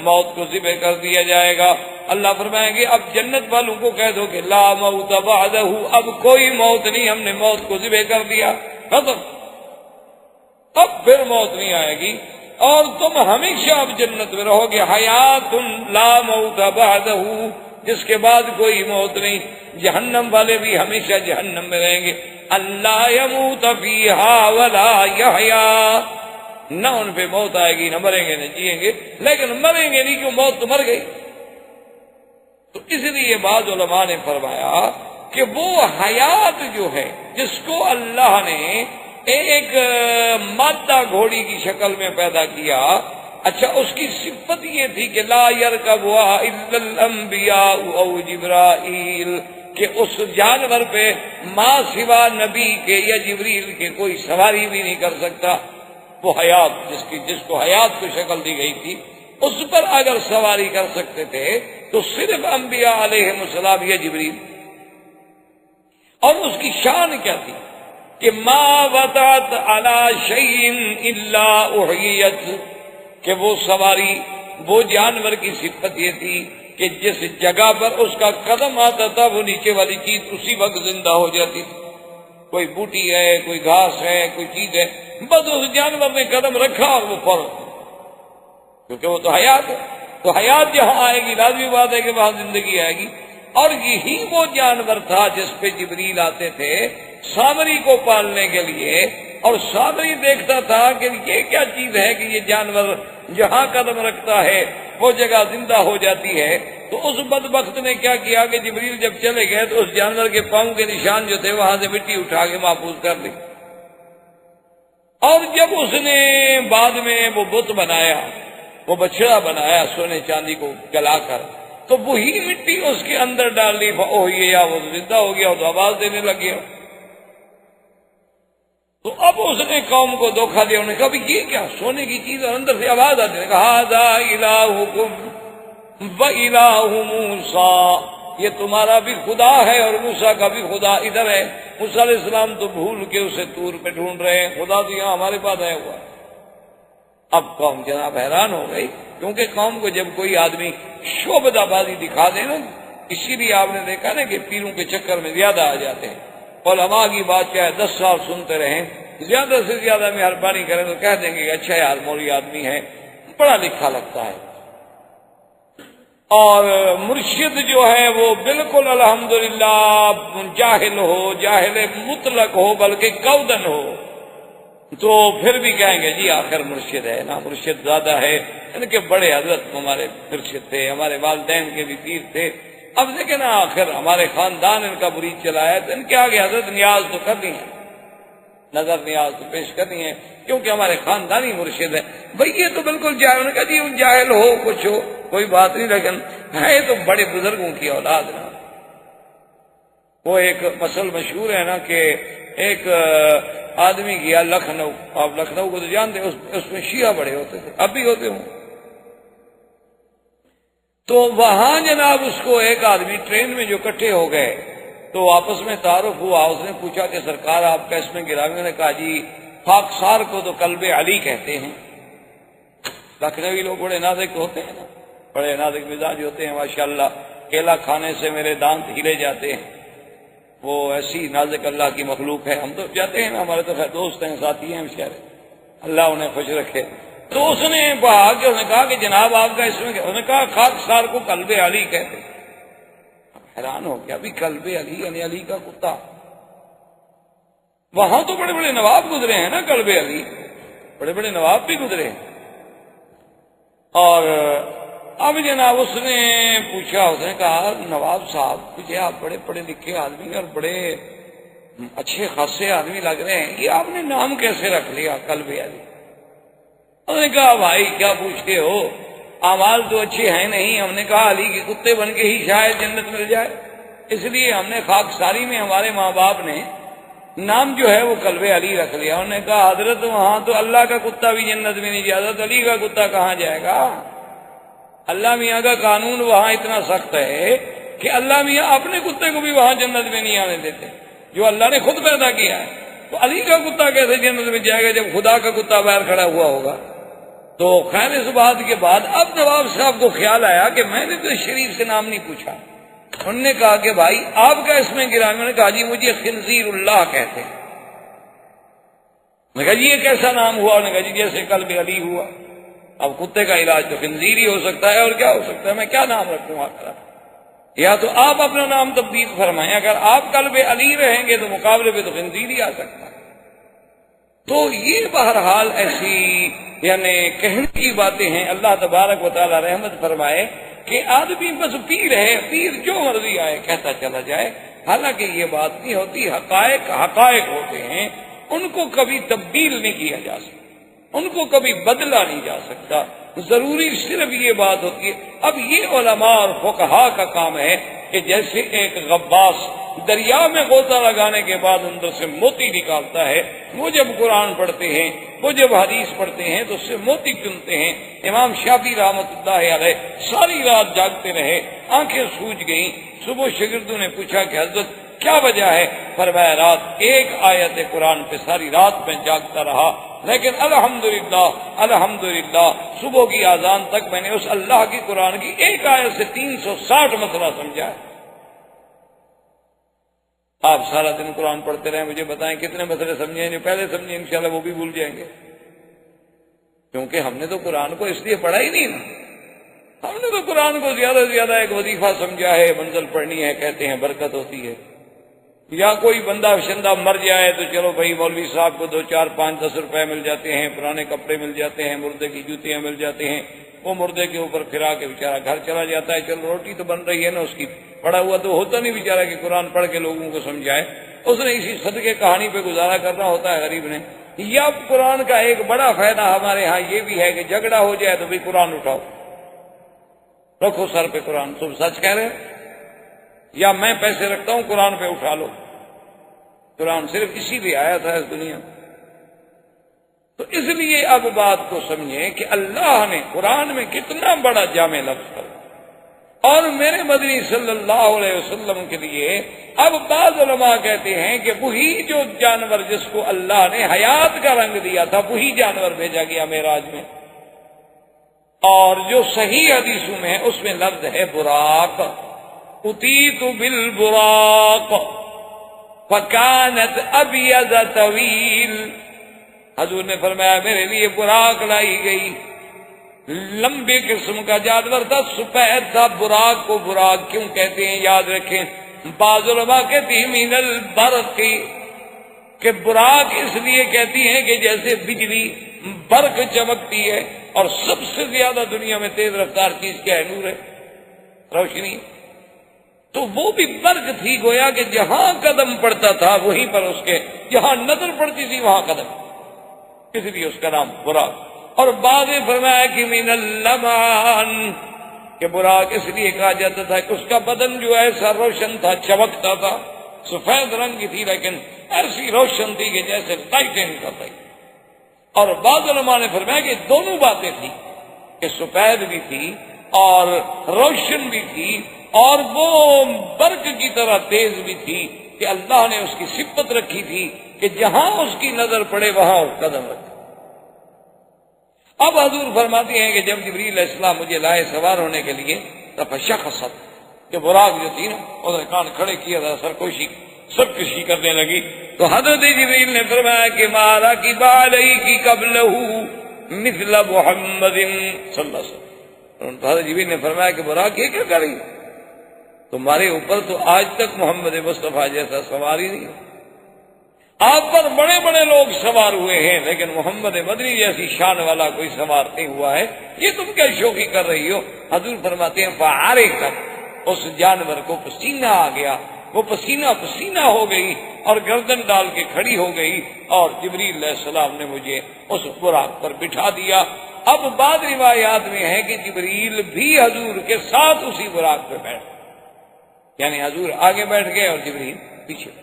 موت کو ذبح کر دیا جائے گا۔ اللہ فرمائیں گے اب جنت والوں کو کہہ دو کہ لا موت بعدہ، اب کوئی موت نہیں، ہم نے موت کو ذبح کر دیا، ختم، اب پھر موت نہیں آئے گی اور تم ہمیشہ اب جنت میں رہو گے، حیات لا موت بعدہ، جس کے بعد کوئی موت نہیں۔ جہنم والے بھی ہمیشہ جہنم میں رہیں گے، اللہ یموت فیہا ولا یحیا، نہ ان پہ موت آئے گی، نہ مریں گے نہ جئیں گے، لیکن مریں گے نہیں، کیوں موت تو مر گئی۔ تو اس لیے بعض علماء نے فرمایا کہ وہ حیات جو ہے جس کو اللہ نے ایک مادہ گھوڑی کی شکل میں پیدا کیا، اچھا اس کی صفت یہ تھی کہ لا یرکبھا الا الانبیاء او جبرائیل، کہ اس جانور پہ ماں سوا نبی کے یا جبریل کے کوئی سواری بھی نہیں کر سکتا. وہ حیات جس کو حیات کو شکل دی گئی تھی اس پر اگر سواری کر سکتے تھے تو صرف انبیاء علیہم السلام یا جبریل. اور اس کی شان کیا تھی کہ ما وطأت علی شیء الا احیت، کہ وہ سواری وہ جانور کی صفت یہ تھی کہ جس جگہ پر اس کا قدم آتا تھا وہ نیچے والی چیز اسی وقت زندہ ہو جاتی تھی. کوئی بوٹی ہے، کوئی گھاس ہے، کوئی چیز ہے، بس اس جانور نے قدم رکھا اور وہ فوراً، کیونکہ وہ تو حیات ہے. تو حیات جہاں آئے گی لازمی بات ہے کہ وہاں زندگی آئے گی. اور یہی وہ جانور تھا جس پہ جبریل آتے تھے سامری کو پالنے کے لیے، اور سامری دیکھتا تھا کہ یہ کیا چیز ہے کہ یہ جانور جہاں قدم رکھتا ہے وہ جگہ زندہ ہو جاتی ہے. تو اس بدبخت نے کیا کیا کہ جبریل جب چلے گئے تو اس جانور کے پاؤں کے نشان جو تھے وہاں سے مٹی اٹھا کے محفوظ کر دی. اور جب اس نے بعد میں وہ بت بنایا، وہ بچڑا بنایا سونے چاندی کو جلا کر، تو وہی مٹی اس کے اندر ڈال دی، یا وہ زندہ ہو گیا تو آواز دینے لگ گیا. تو اب اس نے قوم کو دھوکہ دیا. انہوں نے کہا بھی یہ کیا سونے کی چیز اور اندر سے آواز آتی ہے. کہا ذا الہکم و الہ موسیٰ، یہ تمہارا بھی خدا ہے اور موسیٰ کا بھی خدا ادھر ہے. موسیٰ علیہ السلام تو بھول کے اسے طور پہ ڈھونڈ رہے ہیں، خدا تو یہاں ہمارے پاس آیا ہوا. اب قوم جناب حیران ہو گئی، کیونکہ قوم کو جب کوئی آدمی شعبدہ بازی دکھا دے نا، اسی لیے آپ نے دیکھا نا کہ پیروں کے چکر میں زیادہ آ جاتے ہیں. علماء کی بات چاہے 10 سال سنتے رہیں، زیادہ سے زیادہ مہربانی کریں تو کہہ دیں گے کہ اچھا یار مولوی آدمی ہے، پڑھا لکھا لگتا ہے. اور مرشد جو ہے وہ بالکل الحمدللہ جاہل ہو، جاہل مطلق ہو بلکہ کودن ہو، تو پھر بھی کہیں گے جی آخر مرشد ہے نا، مرشد زیادہ ہے. ان کے بڑے حضرت ہمارے مرشد تھے، ہمارے والدین کے بھی پیر تھے. اب دیکھیں نا آخر ہمارے خاندان ان کا مرید چلایا تو ان کے آگے حضرت نیاز تو کرنی ہے، نظر نیاز تو پیش کرنی ہے، کیونکہ ہمارے خاندانی مرشد ہے. بھئی یہ تو بالکل جاہل. کہا جی جاہل ہو کچھ ہو کوئی بات نہیں، لیکن ہے تو بڑے بزرگوں کی اولاد نا. وہ ایک مسئلہ مشہور ہے نا کہ ایک آدمی گیا لکھنؤ. آپ لکھنؤ کو تو جانتے ہیں، اس میں شیعہ بڑے ہوتے تھے، اب بھی ہوتے ہوں. تو وہاں جناب اس کو ایک آدمی ٹرین میں جو اکٹھے ہو گئے تو آپس میں تعارف ہوا. اس نے پوچھا کہ سرکار آپ کا اس میں گرامی؟ نے کہا جی خاکسار کو تو قلب علی کہتے ہیں. لکھنوی لوگ بڑے نازک ہوتے ہیں نا، بڑے نازک مزاج ہوتے ہیں ماشاءاللہ. کیلا کھانے سے میرے دانت ہلے جاتے ہیں، وہ ایسی نازک اللہ کی مخلوق ہے. ہم تو جاتے ہیں نا، ہمارے تو دوست ہیں، ساتھی ہیں ہمشیرے، اللہ انہیں خوش رکھے. تو اس نے کہا کہ جناب آپ کا اس میں، اس نے کہا خاکسار کو قلب علی کہتے. حیران ہو گیا، ابھی قلب علی یعنی علی کا کتا. وہاں تو بڑے بڑے نواب گزرے ہیں نا، قلب علی بڑے بڑے نواب بھی گزرے ہیں. اور اب جناب اس نے پوچھا، اس نے کہا نواب صاحب مجھے آپ بڑے پڑھے لکھے آدمی اور بڑے اچھے خاصے آدمی لگ رہے ہیں، یہ آپ نے نام کیسے رکھ لیا قلب علی؟ انہوں نے کہا بھائی کیا پوچھتے ہو، اعمال تو اچھے ہیں نہیں. ہم نے کہا علی کے کتے بن کے ہی شاید جنت مل جائے، اس لیے ہم نے خاکساری میں ہمارے ماں باپ نے نام جو ہے وہ قلب علی رکھ لیا. انہوں نے کہا حضرت وہاں تو اللہ کا کتا بھی جنت میں نہیں جاتا، تو علی کا کتا کہاں جائے گا؟ اللہ میاں کا قانون وہاں اتنا سخت ہے کہ اللہ میاں اپنے کتے کو بھی وہاں جنت میں نہیں آنے دیتے، جو اللہ نے خود پیدا کیا ہے. تو علی کا کتا کیسے جنت میں جائے گا جب خدا کا کتا باہر کھڑا ہوا ہوگا؟ تو خیر اس بات کے بعد اب نواب صاحب کو خیال آیا کہ میں نے تو شریف سے نام نہیں پوچھا. انہوں نے کہا کہ بھائی آپ کا اس میں گرامی؟ انہوں نے کہا جی مجھے خنزیر اللہ کہتے ہیں. میں نے کہا جی یہ کیسا نام ہوا؟ انہوں نے کہا جی جیسے قلب علی ہوا. اب کتے کا علاج تو خنزیر ہی ہو سکتا ہے، اور کیا ہو سکتا ہے؟ میں کیا نام رکھوں آپ کا؟ یا تو آپ اپنا نام تبدیل فرمائیں، اگر آپ قلب علی رہیں گے تو مقابلے پہ تو خنزیر ہی آ سکتا ہے. تو یہ بہرحال ایسی یعنی کہنے کی باتیں ہیں. اللہ تبارک و تعالی رحمت فرمائے کہ آدمی بس پیر ہے، پیر جو مرضی آئے کہتا چلا جائے. حالانکہ یہ بات نہیں ہوتی، حقائق حقائق ہوتے ہیں، ان کو کبھی تبدیل نہیں کیا جا سکتا، ان کو کبھی بدلا نہیں جا سکتا. ضروری صرف یہ بات ہوتی ہے. اب یہ علماء اور فقہاء کا کام ہے کہ جیسے ایک غواص دریا میں غوطہ لگانے کے بعد اندر سے موتی نکالتا ہے، وہ جب قرآن پڑھتے ہیں، وہ جب حدیث پڑھتے ہیں تو اس سے موتی چنتے ہیں۔ امام شافعی رحمۃ اللہ علیہ ساری رات جاگتے رہے، آنکھیں سوج گئیں۔ صبح شاگردوں نے پوچھا کہ حضرت کیا وجہ ہے؟ فرمایا رات ایک آیت قرآن پہ ساری رات میں جاگتا رہا، لیکن الحمدللہ الحمدللہ صبح کی اذان تک میں نے اس اللہ کی قرآن کی ایک آیت سے 360 مسئلہ سمجھا ہے۔ آپ سارا دن قرآن پڑھتے رہیں، مجھے بتائیں کتنے مسئلے سمجھیں؟ جو پہلے سمجھے انشاءاللہ وہ بھی بھول جائیں گے، کیونکہ ہم نے تو قرآن کو اس لیے پڑھا ہی نہیں نا، ہم نے تو قرآن کو زیادہ سے زیادہ ایک وظیفہ سمجھا ہے، منزل پڑھنی ہے، کہتے ہیں برکت ہوتی ہے، یا کوئی بندہ شندہ مر جائے تو چلو بھائی مولوی صاحب کو 2 4 5 10 روپے مل جاتے ہیں، پرانے کپڑے مل جاتے ہیں، مردے کی جوتیاں مل جاتے ہیں، وہ مردے کے اوپر پھرا کے بیچارہ گھر چلا جاتا ہے، چلو روٹی تو بن رہی ہے نا اس کی، پڑا ہوا تو ہوتا نہیں بیچارہ کہ قرآن پڑھ کے لوگوں کو سمجھائے، اس نے اسی صدقے کہانی پہ گزارا کرنا ہوتا ہے غریب نے۔ یا قرآن کا ایک بڑا فائدہ ہمارے ہاں یہ بھی ہے کہ جھگڑا ہو جائے تو بھی قرآن اٹھاؤ، رکھو سر پہ قرآن، تم سچ کہہ رہے ہیں یا میں پیسے رکھتا ہوں قرآن پہ اٹھا لو۔ قرآن صرف اسی لیے آیا تھا اس دنیا میں۔ تو اس لیے اب بات کو سمجھیں کہ اللہ نے قرآن میں کتنا بڑا جامع لفظ کر، اور میرے مدنی صلی اللہ علیہ وسلم کے لیے اب بعض علماء کہتے ہیں کہ وہی جو جانور جس کو اللہ نے حیات کا رنگ دیا تھا وہی جانور بھیجا گیا معراج میں، اور جو صحیح حدیثوں میں ہے اس میں لفظ ہے براق، اتیت بالبراق فکانت ابیض طویل، حضور نے فرمایا میرے لیے براق لائی گئی، لمبے قسم کا جانور تھا، سفید تھا۔ براق کو براق کیوں کہتے ہیں یاد رکھیں، بعض علماء کہتی ہیں من البرق، کہ براق اس لیے کہتی ہیں کہ جیسے بجلی برق چمکتی ہے، اور سب سے زیادہ دنیا میں تیز رفتار چیز کیا ہے؟ نور ہے، روشنی، تو وہ بھی برق تھی، گویا کہ جہاں قدم پڑتا تھا وہیں پر اس کے، جہاں نظر پڑتی تھی وہاں قدم، اس لیے اس کا نام براق۔ اور بعد میں فرمایا کہ من اللمان، کہ براق اس لیے کہا جاتا تھا کہ اس کا بدن جو ایسا روشن تھا، چمکتا تھا، سفید رنگ کی تھی لیکن ایسی روشن تھی کہ جیسے لائٹیں نکلتی۔ اور بعض علماء نے فرمایا کہ دونوں باتیں تھی، کہ سفید بھی تھی اور روشن بھی تھی، اور وہ برق کی طرح تیز بھی تھی، کہ اللہ نے اس کی صفت رکھی تھی کہ جہاں اس کی نظر پڑے وہاں اس قدم رکھے۔ اب حضور فرماتے ہیں کہ جب جبریل علیہ السلام مجھے لائے سوار ہونے کے لیے تب شخصت، کہ براق جو تھی نا اس نے کان کھڑے کیا تھا، سرکوشی سب کشی کرنے لگی، تو حضرت جبریل نے فرمایا کہ مارا کی بالی کی قبلہ مثل محمد صلی اللہ علیہ وسلم، تو حضرت جبریل نے فرمایا کہ براق یہ کیا کری، تمہارے اوپر تو آج تک محمد مصطفیٰ جیسا سوار ہی نہیں، آپ پر بڑے بڑے لوگ سوار ہوئے ہیں لیکن محمد مدنی جیسی شان والا کوئی سوار نہیں ہوا ہے، یہ تم کیا شوخی کر رہی ہو؟ حضور فرماتے ہیں فعارقت، اس جانور کو پسینہ آ گیا، وہ پسینہ پسینہ ہو گئی اور گردن ڈال کے کھڑی ہو گئی، اور جبریل علیہ السلام نے مجھے اس براق پر بٹھا دیا۔ اب بعض روایات میں ہے کہ جبریل بھی حضور کے ساتھ اسی براق پہ بیٹھ، یعنی حضور آگے بیٹھ گئے اور جبریل پیچھے بیٹھ،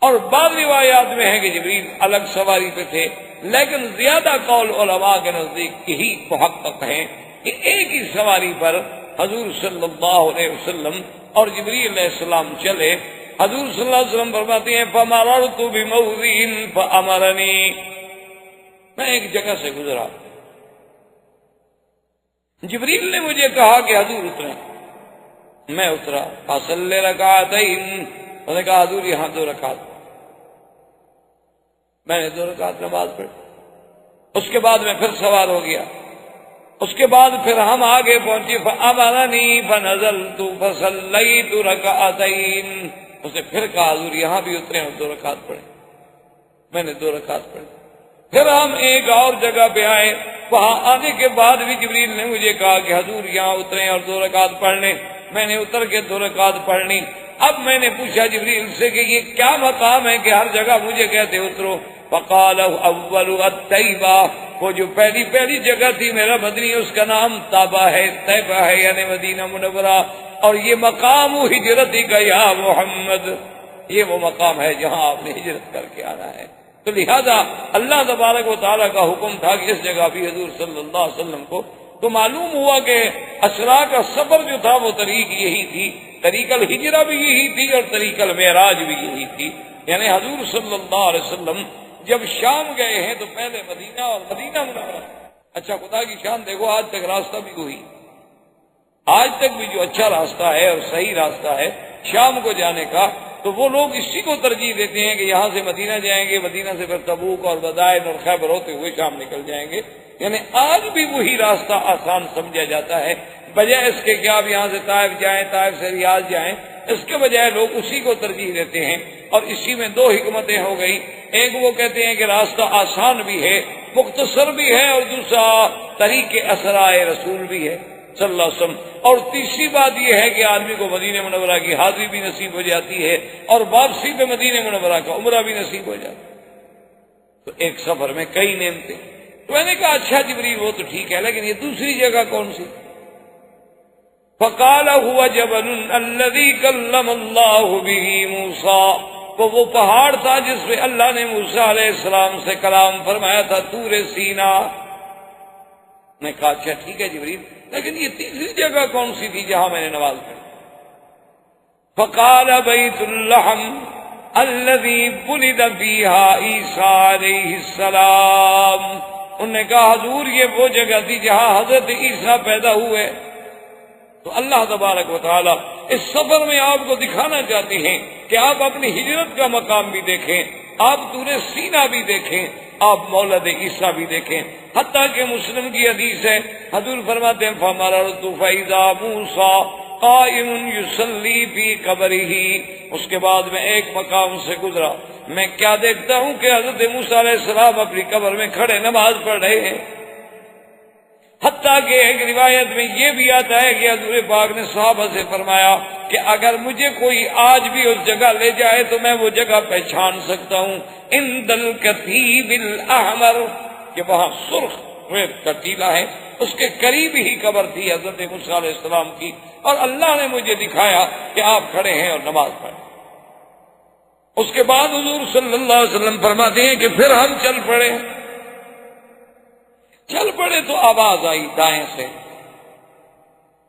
اور بعض روایات میں ہے کہ جبریل الگ سواری پہ تھے، لیکن زیادہ قول علماء کے نزدیک یہی محقق ہے کہ ایک ہی سواری پر حضور صلی اللہ علیہ وسلم اور جبریل علیہ السلام چلے۔ حضور صلی اللہ علیہ وسلم فرماتے ہیں فَمَرَرْتُ بِمَوْضِعٍ فَأَمَرَنِي، میں ایک جگہ سے گزرا، جبریل نے مجھے کہا کہ حضور اتریں، میں اترا، فَصَلِّ رَكَعَتَيْنِ، انہوں نے کہا حضور یہاں 2 رکعت، میں نے 2 رکعت نماز پڑھی، اس کے بعد میں پھر سوار ہو گیا، اس کے بعد پھر ہم آگے پہنچے، فَأَمَرَنِي فَنَزَلْتُ فَصَلَّيْتُ رَكَعَتَيْنِ، اس نے پھر کہا حضور یہاں بھی اترے اور 2 رکعت پڑھیں، میں نے 2 رکعت پڑھی، پھر ہم ایک اور جگہ پہ آئے، وہاں آنے کے بعد بھی جبریل نے مجھے کہا کہ حضور یہاں اتریں اور 2 رکعت پڑھ لیں، میں نے اتر کے 2 رکعت پڑھ لی۔ اب میں نے پوچھا جبریل سے کہ یہ کیا مقام ہے کہ ہر جگہ مجھے کہتے اترو؟ فقال اول الطیبہ، وہ جو پہلی جگہ تھی میرا مدنی اس کا نام طیبہ ہے، طیبہ ہے یعنی مدینہ منورہ، اور یہ مقام ہجرت کا یا محمد، یہ وہ مقام ہے جہاں آپ نے ہجرت کر کے آنا ہے۔ تو لہذا اللہ تبارک و تعالیٰ کا حکم تھا کہ اس جگہ بھی حضور صلی اللہ علیہ وسلم کو، تو معلوم ہوا کہ اسرا کا سفر جو تھا وہ طریق یہی تھی، طریق الہجرہ بھی یہی تھی اور طریق المعراج بھی یہی تھی۔ یعنی حضور صلی اللہ علیہ وسلم جب شام گئے ہیں تو پہلے مدینہ اور مدینہ منورہ۔ اچھا خدا کی شان دیکھو، آج تک راستہ بھی وہی، آج تک بھی جو اچھا راستہ ہے اور صحیح راستہ ہے شام کو جانے کا، تو وہ لوگ اسی کو ترجیح دیتے ہیں کہ یہاں سے مدینہ جائیں گے، مدینہ سے پھر تبوک اور بدائن اور خیبر ہوتے ہوئے شام نکل جائیں گے۔ یعنی آج بھی وہی راستہ آسان سمجھا جاتا ہے، بجائے اس کے کہ آپ یہاں سے طائف جائیں، طائف سے ریاض جائیں، اس کے بجائے لوگ اسی کو ترجیح دیتے ہیں۔ اور اسی میں دو حکمتیں ہو گئی، ایک وہ کہتے ہیں کہ راستہ آسان بھی ہے، مختصر بھی ہے، اور دوسرا طریق اسرائے رسول بھی ہے صلی اللہ علیہ وسلم، اور تیسری بات یہ ہے کہ آدمی کو مدینہ منورہ کی حاضری بھی نصیب ہو جاتی ہے اور واپسی پہ مدینہ منورہ کا عمرہ بھی نصیب ہو جاتا ہے۔ تو ایک سفر میں کئی نعمتیں۔ تو میں نے کہا اچھا جبریل وہ تو ٹھیک ہے، لیکن یہ دوسری جگہ کون سی؟ فقال هو جبل الذي كلم الله به موسى، تو وہ پہاڑ تھا جس پہ اللہ نے موسیٰ علیہ السلام سے کلام فرمایا تھا، طور سینا۔ میں کہا اچھا ٹھیک ہے جبریل، لیکن یہ تیسری جگہ کون سی تھی جہاں میں نے نماز پڑھی؟ فقال بیت اللحم الذي ولد فيها عیسیٰ علیہ السلام۔ انہوں نے کہا حضور یہ وہ جگہ تھی جہاں حضرت عیسیٰ پیدا ہوئے۔ تو اللہ تبارک و تعالی اس سفر میں آپ کو دکھانا چاہتے ہیں کہ آپ اپنی ہجرت کا مقام بھی دیکھیں، آپ طور سینا بھی دیکھیں، آپ مولد عیسیٰ بھی دیکھیں۔ حتیٰ کہ مسلم کی حدیث ہے، حضور فرماتے ہیں فَمَرَرْتُ فَإِذَا مُوسَىٰ قَائِمٌ يُصَلِّي فِي قَبْرِهِ، اس کے بعد میں ایک مقام سے گزرا، میں کیا دیکھتا ہوں کہ حضرت موسیٰ علیہ السلام اپنی قبر میں کھڑے نماز پڑھ رہے ہیں۔ حتیٰ کہ ایک روایت میں یہ بھی آتا ہے کہ حضور پاک نے صحابہ سے فرمایا کہ اگر مجھے کوئی آج بھی اس جگہ لے جائے تو میں وہ جگہ پہچان سکتا ہوں، عند الکتیب الاحمر، کہ وہاں سرخ ریت کا ٹیلا ہے، اس کے قریب ہی قبر تھی حضرت موسیٰ علیہ السلام کی، اور اللہ نے مجھے دکھایا کہ آپ کھڑے ہیں اور نماز پڑھیں۔ اس کے بعد حضور صلی اللہ علیہ وسلم فرماتے ہیں کہ پھر ہم چل پڑے تو آواز آئی دائیں سے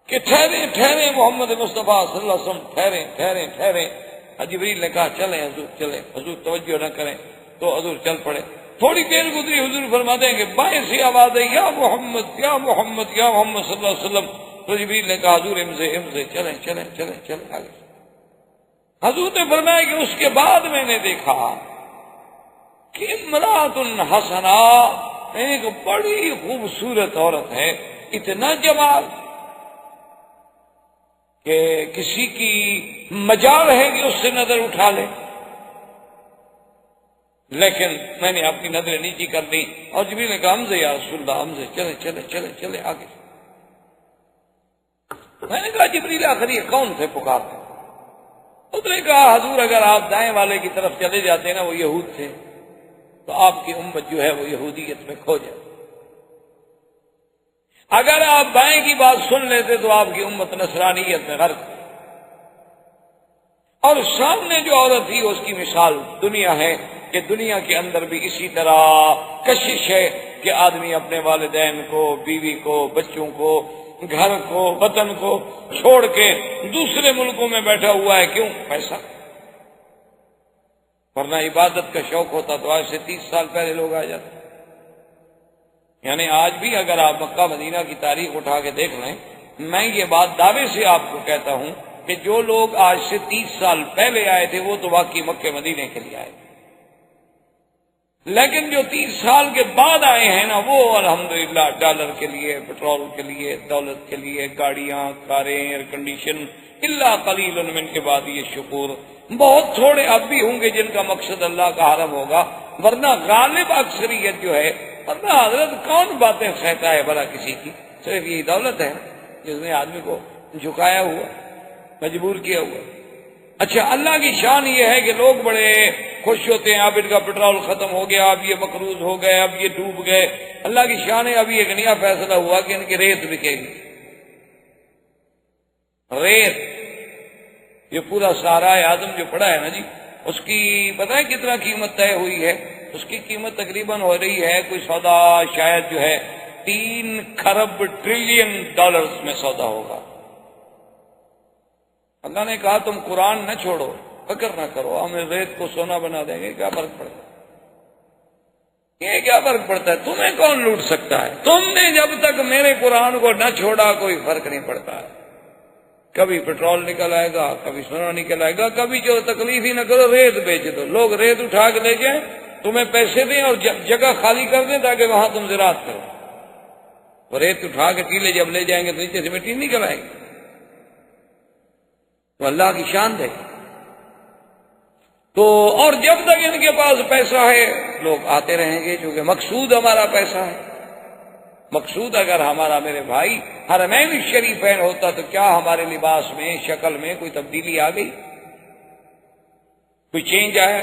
کہ ٹھہرے ٹھہرے محمد مصطفیٰ صلی اللہ علیہ وسلم، ٹھہرے ٹھہرے ٹھہرے۔ جبریل نے کہا چلیں حضور چلیں، حضور توجہ نہ کریں، تو حضور چل پڑے۔ تھوڑی دیر گزری، حضور فرماتے ہیں کہ بائیں سے آواز آئی یا محمد یا محمد یا محمد صلی اللہ علیہ وسلم۔ تو جبریل نے کہا حضور امزے چلیں چلیں چلیں چلیں آگے۔ حضور نے فرمایا کہ اس کے بعد میں نے دیکھا کہ امرأۃ حسنہ، ایک بڑی خوبصورت عورت ہے، اتنا جمال کہ کسی کی مجال ہے کہ اس سے نظر اٹھا لے، لیکن میں نے اپنی نظریں نیچی کر دی اور جبریل نے کہا حمزہ یا رسول اللہ، حمزہ چلے چلے چلے چلے آگے۔ میں نے کہا جبریل آخر یہ کون سے پکارتے؟ اس نے کہا حضور اگر آپ دائیں والے کی طرف چلے جاتے نا، وہ یہود تھے، تو آپ کی امت جو ہے وہ یہودیت میں کھو جائے، اگر آپ بائیں کی بات سن لیتے تو آپ کی امت نصرانیت میں غرق۔ اور سامنے جو عورت تھی اس کی مثال دنیا ہے کہ دنیا کے اندر بھی اسی طرح کشش ہے کہ آدمی اپنے والدین کو، بیوی کو، بچوں کو، گھر کو، وطن کو چھوڑ کے دوسرے ملکوں میں بیٹھا ہوا ہے۔ کیوں؟ پیسہ۔ ورنہ عبادت کا شوق ہوتا تو آج سے 30 سال پہلے لوگ آ جاتے۔ یعنی آج بھی اگر آپ مکہ مدینہ کی تاریخ اٹھا کے دیکھ لیں، میں یہ بات دعوے سے آپ کو کہتا ہوں کہ جو لوگ آج سے 30 سال پہلے آئے تھے وہ تو واقعی مکہ مدینے کے لیے آئے تھے، لیکن جو 30 سال کے بعد آئے ہیں نا، وہ الحمدللہ ڈالر کے لیے، پیٹرول کے لیے، دولت کے لیے، گاڑیاں، کاریں، ایئر کنڈیشن، الا قلیل من کے بعد یہ شکور، بہت تھوڑے اب بھی ہوں گے جن کا مقصد اللہ کا حرم ہوگا، ورنہ غالب اکثریت جو ہے، ورنہ حضرت کون باتیں سہتا ہے بھلا کسی کی؟ صرف یہی دولت ہے جس نے آدمی کو جھکایا ہوا، مجبور کیا ہوا۔ اچھا، اللہ کی شان یہ ہے کہ لوگ بڑے خوش ہوتے ہیں، اب ان کا پیٹرول ختم ہو گیا، اب یہ مقروض ہو گئے، اب یہ ڈوب گئے۔ اللہ کی شان ہے ابھی ایک نیا فیصلہ ہوا کہ ان کی ریت بکے گی، ریت یہ پورا سہرائے اعظم جو پڑا ہے نا جی، اس کی پتہ ہے کتنا قیمت طے ہوئی ہے؟ اس کی قیمت تقریباً ہو رہی ہے کوئی سودا شاید جو ہے 3 کھرب ٹریلین ڈالرز میں سودا ہوگا۔ اللہ نے کہا تم قرآن نہ چھوڑو، فکر نہ کرو، ہم ریت کو سونا بنا دیں گے، کیا فرق پڑتا ہے؟ یہ کیا فرق پڑتا ہے؟ تمہیں کون لوٹ سکتا ہے؟ تم نے جب تک میرے قرآن کو نہ چھوڑا کوئی فرق نہیں پڑتا ہے۔ کبھی پیٹرول نکل آئے گا، کبھی سونا نکل آئے گا، کبھی جو تکلیف ہی نہ کرو ریت بیچ دو، لوگ ریت اٹھا کے لے جائیں، تمہیں پیسے دیں اور جگہ خالی کر دیں تاکہ وہاں تم زراعت کرو۔ وہ ریت اٹھا کے ٹیلے جب لے جائیں گے تو نیچے سے مٹی نکل آئے گی۔ تو اللہ کی شان ہے۔ تو اور جب تک ان کے پاس پیسہ ہے لوگ آتے رہیں گے، چونکہ مقصود ہمارا پیسہ ہے۔ مقصود اگر ہمارا میرے بھائی حرمین الشریفین ہوتا تو کیا ہمارے لباس میں، شکل میں کوئی تبدیلی آ گئی؟ کوئی چینج آیا؟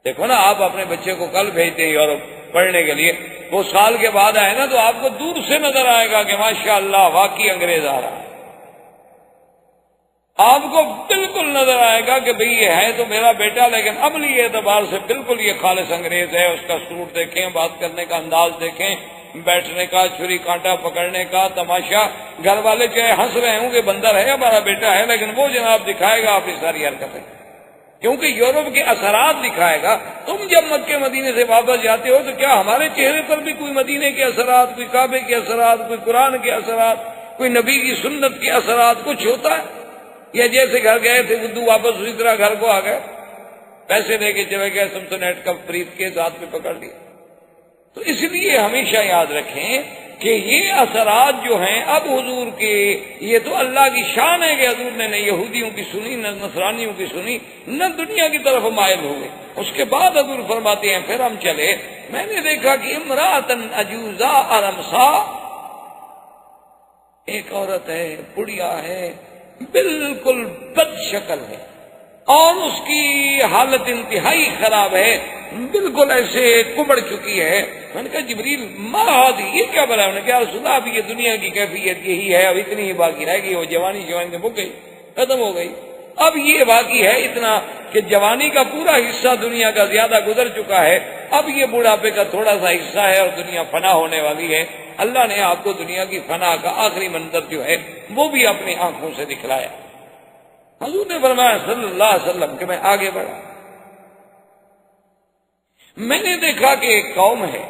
دیکھو نا، آپ اپنے بچے کو کل بھیجتے ہیں یورپ پڑھنے کے لیے، وہ سال کے بعد آئے نا تو آپ کو دور سے نظر آئے گا کہ ماشاءاللہ واقعی انگریز آ رہا ہے۔ آپ کو بالکل نظر آئے گا کہ بھئی یہ ہے تو میرا بیٹا، لیکن عملی اعتبار سے بالکل یہ خالص انگریز ہے۔ اس کا سوٹ دیکھیں، بات کرنے کا انداز دیکھیں، بیٹھنے کا، چھری کانٹا پکڑنے کا تماشا۔ گھر والے چاہے ہنس رہے ہوں کہ بندر ہے ہمارا بیٹا ہے، لیکن وہ جناب دکھائے گا اپنی ساری حرکتیں، کیونکہ یورپ کے اثرات دکھائے گا۔ تم جب مکے مدینے سے واپس جاتے ہو تو کیا ہمارے چہرے پر بھی کوئی مدینے کے اثرات، کوئی کعبے کے اثرات، کوئی قرآن کے اثرات، کوئی نبی کی سنت کے اثرات کچھ ہوتا ہے؟ یا جیسے گھر گئے تھے بدو واپس اسی طرح گھر کو آ گئے، پیسے دے کے چلے گئے، سمسونیٹ کا بریف کیس ہاتھ میں پکڑ لیا۔ تو اس لیے ہمیشہ یاد رکھیں کہ یہ اثرات جو ہیں اب حضور کے، یہ تو اللہ کی شان ہے کہ حضور نے نہ یہودیوں کی سنی، نہ نصرانیوں کی سنی، نہ دنیا کی طرف مائل ہوئے۔ اس کے بعد حضور فرماتے ہیں پھر ہم چلے، میں نے دیکھا کہ امراتن عجوزا ارمسا، ایک عورت ہے، بڑھیا ہے، بالکل بد شکل ہے، اور اس کی حالت انتہائی خراب ہے، بالکل ایسے کمڑ چکی ہے۔ میں نے کہا جبریل ما ہادی، یہ کیا بلا؟ انہوں نے کہا رسول اللہ اب یہ دنیا کی کیفیت یہی ہے، اب اتنی ہی باقی رہ گئی، وہ جوانی سے مک گئی، ختم ہو گئی، اب یہ باقی ہے اتنا کہ جوانی کا پورا حصہ دنیا کا زیادہ گزر چکا ہے، اب یہ بڑھاپے کا تھوڑا سا حصہ ہے اور دنیا فنا ہونے والی ہے۔ اللہ نے آپ کو دنیا کی فنا کا آخری منظر جو ہے وہ بھی اپنی آنکھوں سے دکھلایا۔ حضور نے فرمایا صلی اللہ علیہ وسلم کہ میں آگے بڑھا، میں نے دیکھا کہ ایک قوم ہے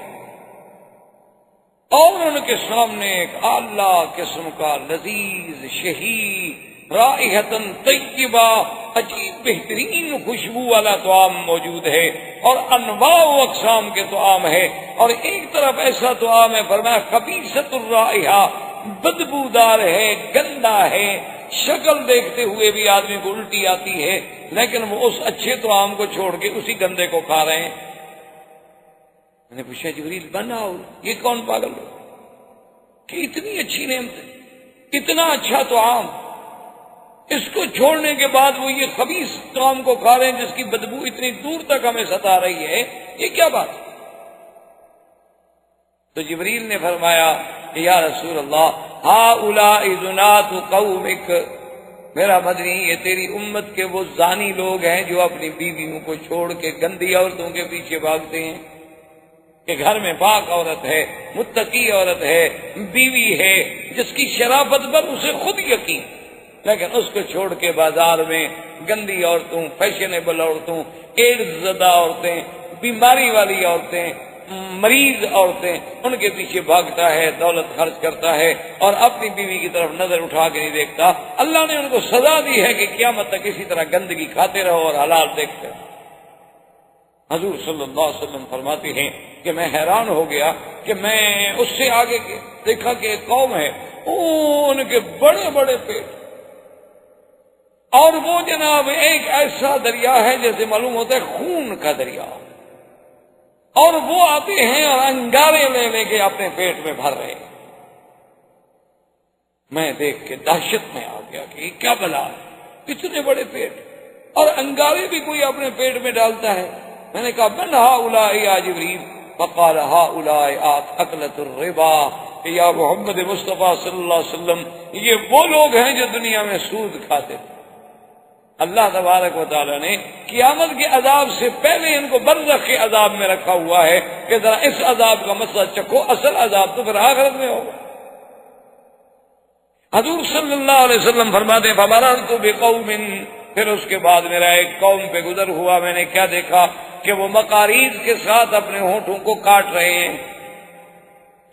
اور ان کے سامنے ایک اعلیٰ قسم کا لذیذ شہی رائحتن طیبہ، عجیب بہترین خوشبو والا طعام موجود ہے، اور انواع و اقسام کے طعام ہے، اور ایک طرف ایسا طعام ہے فرمایا خبیثۃ الرائحہ، بدبودار ہے، گندا ہے، شکل دیکھتے ہوئے بھی آدمی کو الٹی آتی ہے، لیکن وہ اس اچھے طعام کو چھوڑ کے اسی گندے کو کھا رہے ہیں۔ میں نے پوچھا جبریل بناؤ یہ کون پاگل ہو کہ اتنی اچھی نعمت، اتنا اچھا طعام، اس کو چھوڑنے کے بعد وہ یہ خبیث طعام کو کھا رہے ہیں جس کی بدبو اتنی دور تک ہمیں ستا رہی ہے، یہ کیا بات؟ تو جبریل نے فرمایا کہ یا رسول اللہ ہؤلاء زنات قومک، میرا مدنی یہ تیری امت کے وہ زانی لوگ ہیں جو اپنی بیویوں کو چھوڑ کے گندی عورتوں کے پیچھے بھاگتے ہیں، کہ گھر میں پاک عورت ہے، متقی عورت ہے، بیوی ہے جس کی شرافت پر اسے خود یقین، لیکن اس کو چھوڑ کے بازار میں گندی عورتوں، فیشنیبل عورتوں، ایڈز زدہ عورتیں، بیماری والی عورتیں، مریض عورتیں، ان کے پیچھے بھاگتا ہے، دولت خرچ کرتا ہے اور اپنی بیوی کی طرف نظر اٹھا کے نہیں دیکھتا۔ اللہ نے ان کو سزا دی ہے کہ قیامت تک اسی طرح گندگی کھاتے رہو اور حلال دیکھتے رہو۔ حضور صلی اللہ علیہ وسلم فرماتے ہیں کہ میں حیران ہو گیا کہ میں اس سے آگے دیکھا کہ ایک قوم ہے، ان کے بڑے بڑے پیٹ، اور وہ جناب ایک ایسا دریا ہے جیسے معلوم ہوتا ہے خون کا دریا، اور وہ آتے ہیں اور انگارے لے لے کے اپنے پیٹ میں بھر رہے ہیں۔ میں دیکھ کے دہشت میں آ گیا کہ یہ کیا بلا ہے، اتنے بڑے پیٹ اور انگارے بھی کوئی اپنے پیٹ میں ڈالتا ہے۔ میں نے کہا من ہؤلاء یا جبریل؟ فقال ہؤلاء اکلۃ الربا، کہ یا محمد مصطفیٰ صلی اللہ علیہ وسلم یہ وہ لوگ ہیں جو دنیا میں سود کھاتے تھے۔ اللہ تبارک و تعالیٰ نے قیامت کے عذاب سے پہلے ان کو برزخ کے عذاب میں رکھا ہوا ہے کہ ذرا اس عذاب کا مسئلہ چکھو، اصل عذاب تو پھر آخرت میں ہوگا۔ حضور صلی اللہ علیہ وسلم فرماتے ہیں فمررت بقوم، پھر اس کے بعد میرا ایک قوم پہ گزر ہوا، میں نے کیا دیکھا کہ وہ مقاریض کے ساتھ اپنے ہونٹوں کو کاٹ رہے ہیں،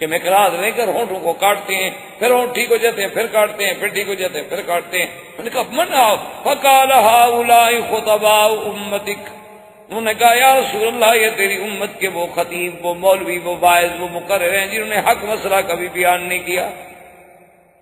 کہ مقراض لے کر ہونٹوں کو کاٹتے ہیں، پھر ہونٹ ٹھیک ہو جاتے ہیں، پھر کاٹتے ہیں، پھر ٹھیک ہو جاتے ہیں، پھر کاٹتے ہیں۔ میں نے کہا من آؤ فقال هؤلاء خطباء امتک، انہوں نے کہا یا رسول اللہ یہ تیری امت کے وہ خطیب، وہ مولوی، وہ واعظ، وہ مقرر ہیں جنہوں نے حق مسئلہ کبھی بیان نہیں کیا،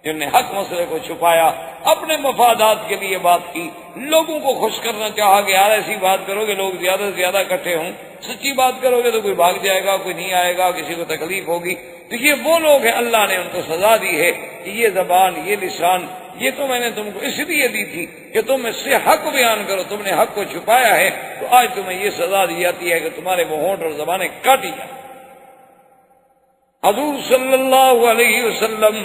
جنہوں نے حق مسئلے کو چھپایا، اپنے مفادات کے لیے بات کی، لوگوں کو خوش کرنا چاہا کہ یار ایسی بات کرو کہ لوگ زیادہ سے زیادہ اکٹھے ہوں، سچی بات کرو گے تو کوئی بھاگ جائے گا، کوئی نہیں آئے گا، کسی کو تکلیف ہوگی۔ تو یہ وہ لوگ ہیں، اللہ نے ان کو سزا دی ہے کہ یہ زبان، یہ لسان، یہ تو میں نے تم کو اس لیے دی تھی کہ تم اس سے حق بیان کرو، تم نے حق کو چھپایا ہے تو آج تمہیں یہ سزا دی جاتی ہے کہ تمہارے وہ ہونٹ اور زبانیں کاٹی جائیں۔ حضور صلی اللہ علیہ وسلم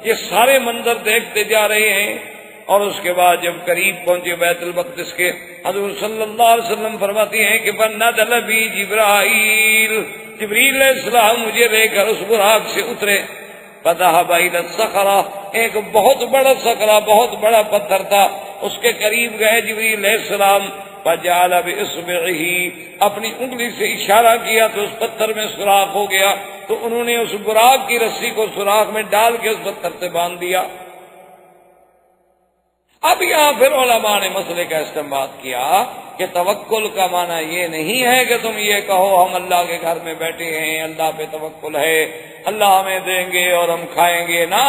یہ سارے منظر دیکھتے جا رہے ہیں، اور اس کے بعد جب قریب پہنچے بیت المقدس کے، حضور صلی اللہ علیہ وسلم فرماتے ہیں کہ فنزل بی جبرائیل، جبریل علیہ السلام مجھے لے کر اس براق سے اترے، فذهب الى الصخرہ، ایک بہت بڑا صخرہ، بہت بڑا پتھر تھا، اس کے قریب گئے جبریل علیہ السلام، فجعل باصبعه، اپنی انگلی سے اشارہ کیا تو اس پتھر میں سوراخ ہو گیا، تو انہوں نے اس براق کی رسی کو سوراخ میں ڈال کے اس پتھر سے باندھ دیا۔ اب یہاں پھر علماء نے مسئلے کا استنباط کیا کہ توکل کا معنی یہ نہیں ہے کہ تم یہ کہو ہم اللہ کے گھر میں بیٹھے ہیں، اللہ پہ توکل ہے، اللہ ہمیں دیں گے اور ہم کھائیں گے، نہ،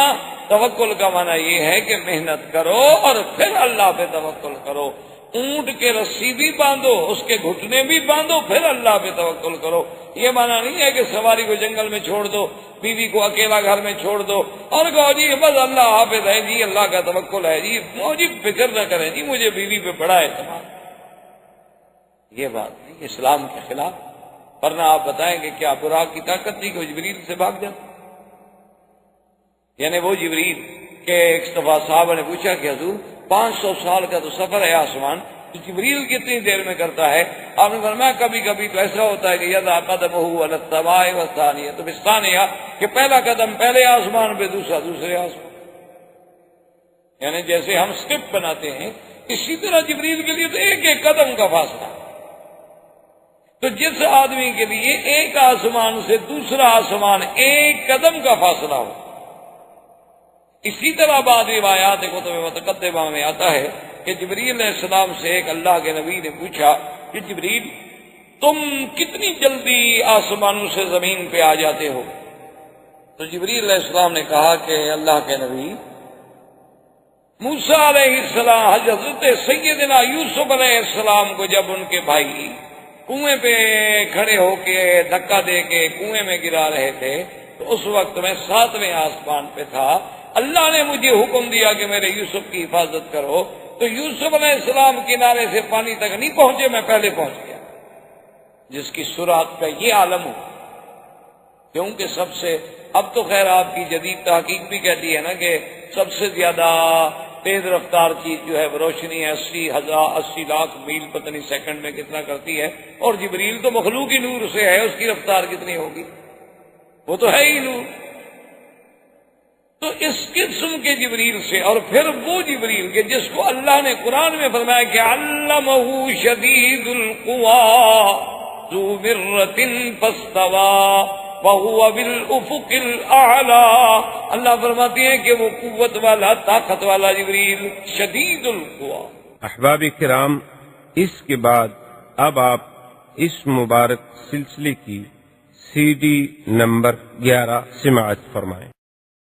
توکل کا معنی یہ ہے کہ محنت کرو اور پھر اللہ پہ توکل کرو، اونٹ کے رسی بھی باندھو، اس کے گھٹنے بھی باندھو، پھر اللہ پہ توکل کرو۔ یہ معنی نہیں ہے کہ سواری کو جنگل میں چھوڑ دو، بیوی کو اکیلا گھر میں چھوڑ دو اور کہو جی بس اللہ حافظ ہے جی، اللہ کا توکل ہے جی فکر نہ کریں جی، مجھے بیوی پہ بڑا اعتماد۔ یہ بات نہیں، اسلام کے خلاف، ورنہ آپ بتائیں کہ کیا براق کی طاقت تھی کہ وہ جبریل سے بھاگ جاتا؟ یعنی وہ جبریل کہ ایک دفعہ صحابہ نے پوچھا کہ حضور 500 سال کا تو سفر ہے آسمان، تو جبریل کتنی دیر میں کرتا ہے؟ آپ نے فرمایا کبھی کبھی تو ایسا ہوتا ہے کہ یضع قدمہ علی السماء والثانیہ بالثانیہ، کہ پہلا قدم پہلے آسمان پہ، دوسرا دوسرے آسمان، یعنی جیسے ہم سٹیپ بناتے ہیں اسی طرح جبریل کے لیے تو ایک ایک قدم کا فاصلہ۔ تو جس آدمی کے لیے ایک آسمان سے دوسرا آسمان ایک قدم کا فاصلہ ہو، اسی طرح بعض روایات کتب متقدمہ میں آتا ہے کہ جبریل علیہ السلام سے ایک اللہ کے نبی نے پوچھا کہ جبریل تم کتنی جلدی آسمانوں سے زمین پہ آ جاتے ہو؟ تو جبریل علیہ السلام نے کہا کہ اللہ کے نبی، موسیٰ علیہ السلام، حضرت سیدنا یوسف علیہ السلام کو جب ان کے بھائی کنویں پہ کھڑے ہو کے دھکا دے کے کنویں میں گرا رہے تھے تو اس وقت میں 7ویں آسمان پہ تھا، اللہ نے مجھے حکم دیا کہ میرے یوسف کی حفاظت کرو، تو یوسف علیہ السلام کنارے سے پانی تک نہیں پہنچے، میں پہلے پہنچ گیا، جس کی سرعت کا یہ عالم ہو، کیونکہ سب سے، اب تو خیر آپ کی جدید تحقیق بھی کہتی ہے نا کہ سب سے زیادہ تیز رفتار چیز جو ہے وہ روشنی ہے، 80 لاکھ میل پتہ نہیں سیکنڈ میں کتنا کرتی ہے، اور جبریل تو مخلوقی نور سے ہے، اس کی رفتار کتنی ہوگی؟ وہ تو ہے ہی نور۔ تو اس قسم کے جبریل سے، اور پھر وہ جبریل کے جس کو اللہ نے قرآن میں فرمایا کہ علمہ شدید القویٰ ذو مرۃ فاستویٰ وَهُوَ بِالْأُفُقِ الْأَعْلَىٰ، اللہ فرماتے ہیں کہ وہ قوت والا، طاقت والا جبریل شدید القویٰ۔ احباب کرام، اس کے بعد اب آپ اس مبارک سلسلے کی CD نمبر 11 سماعت فرمائیں۔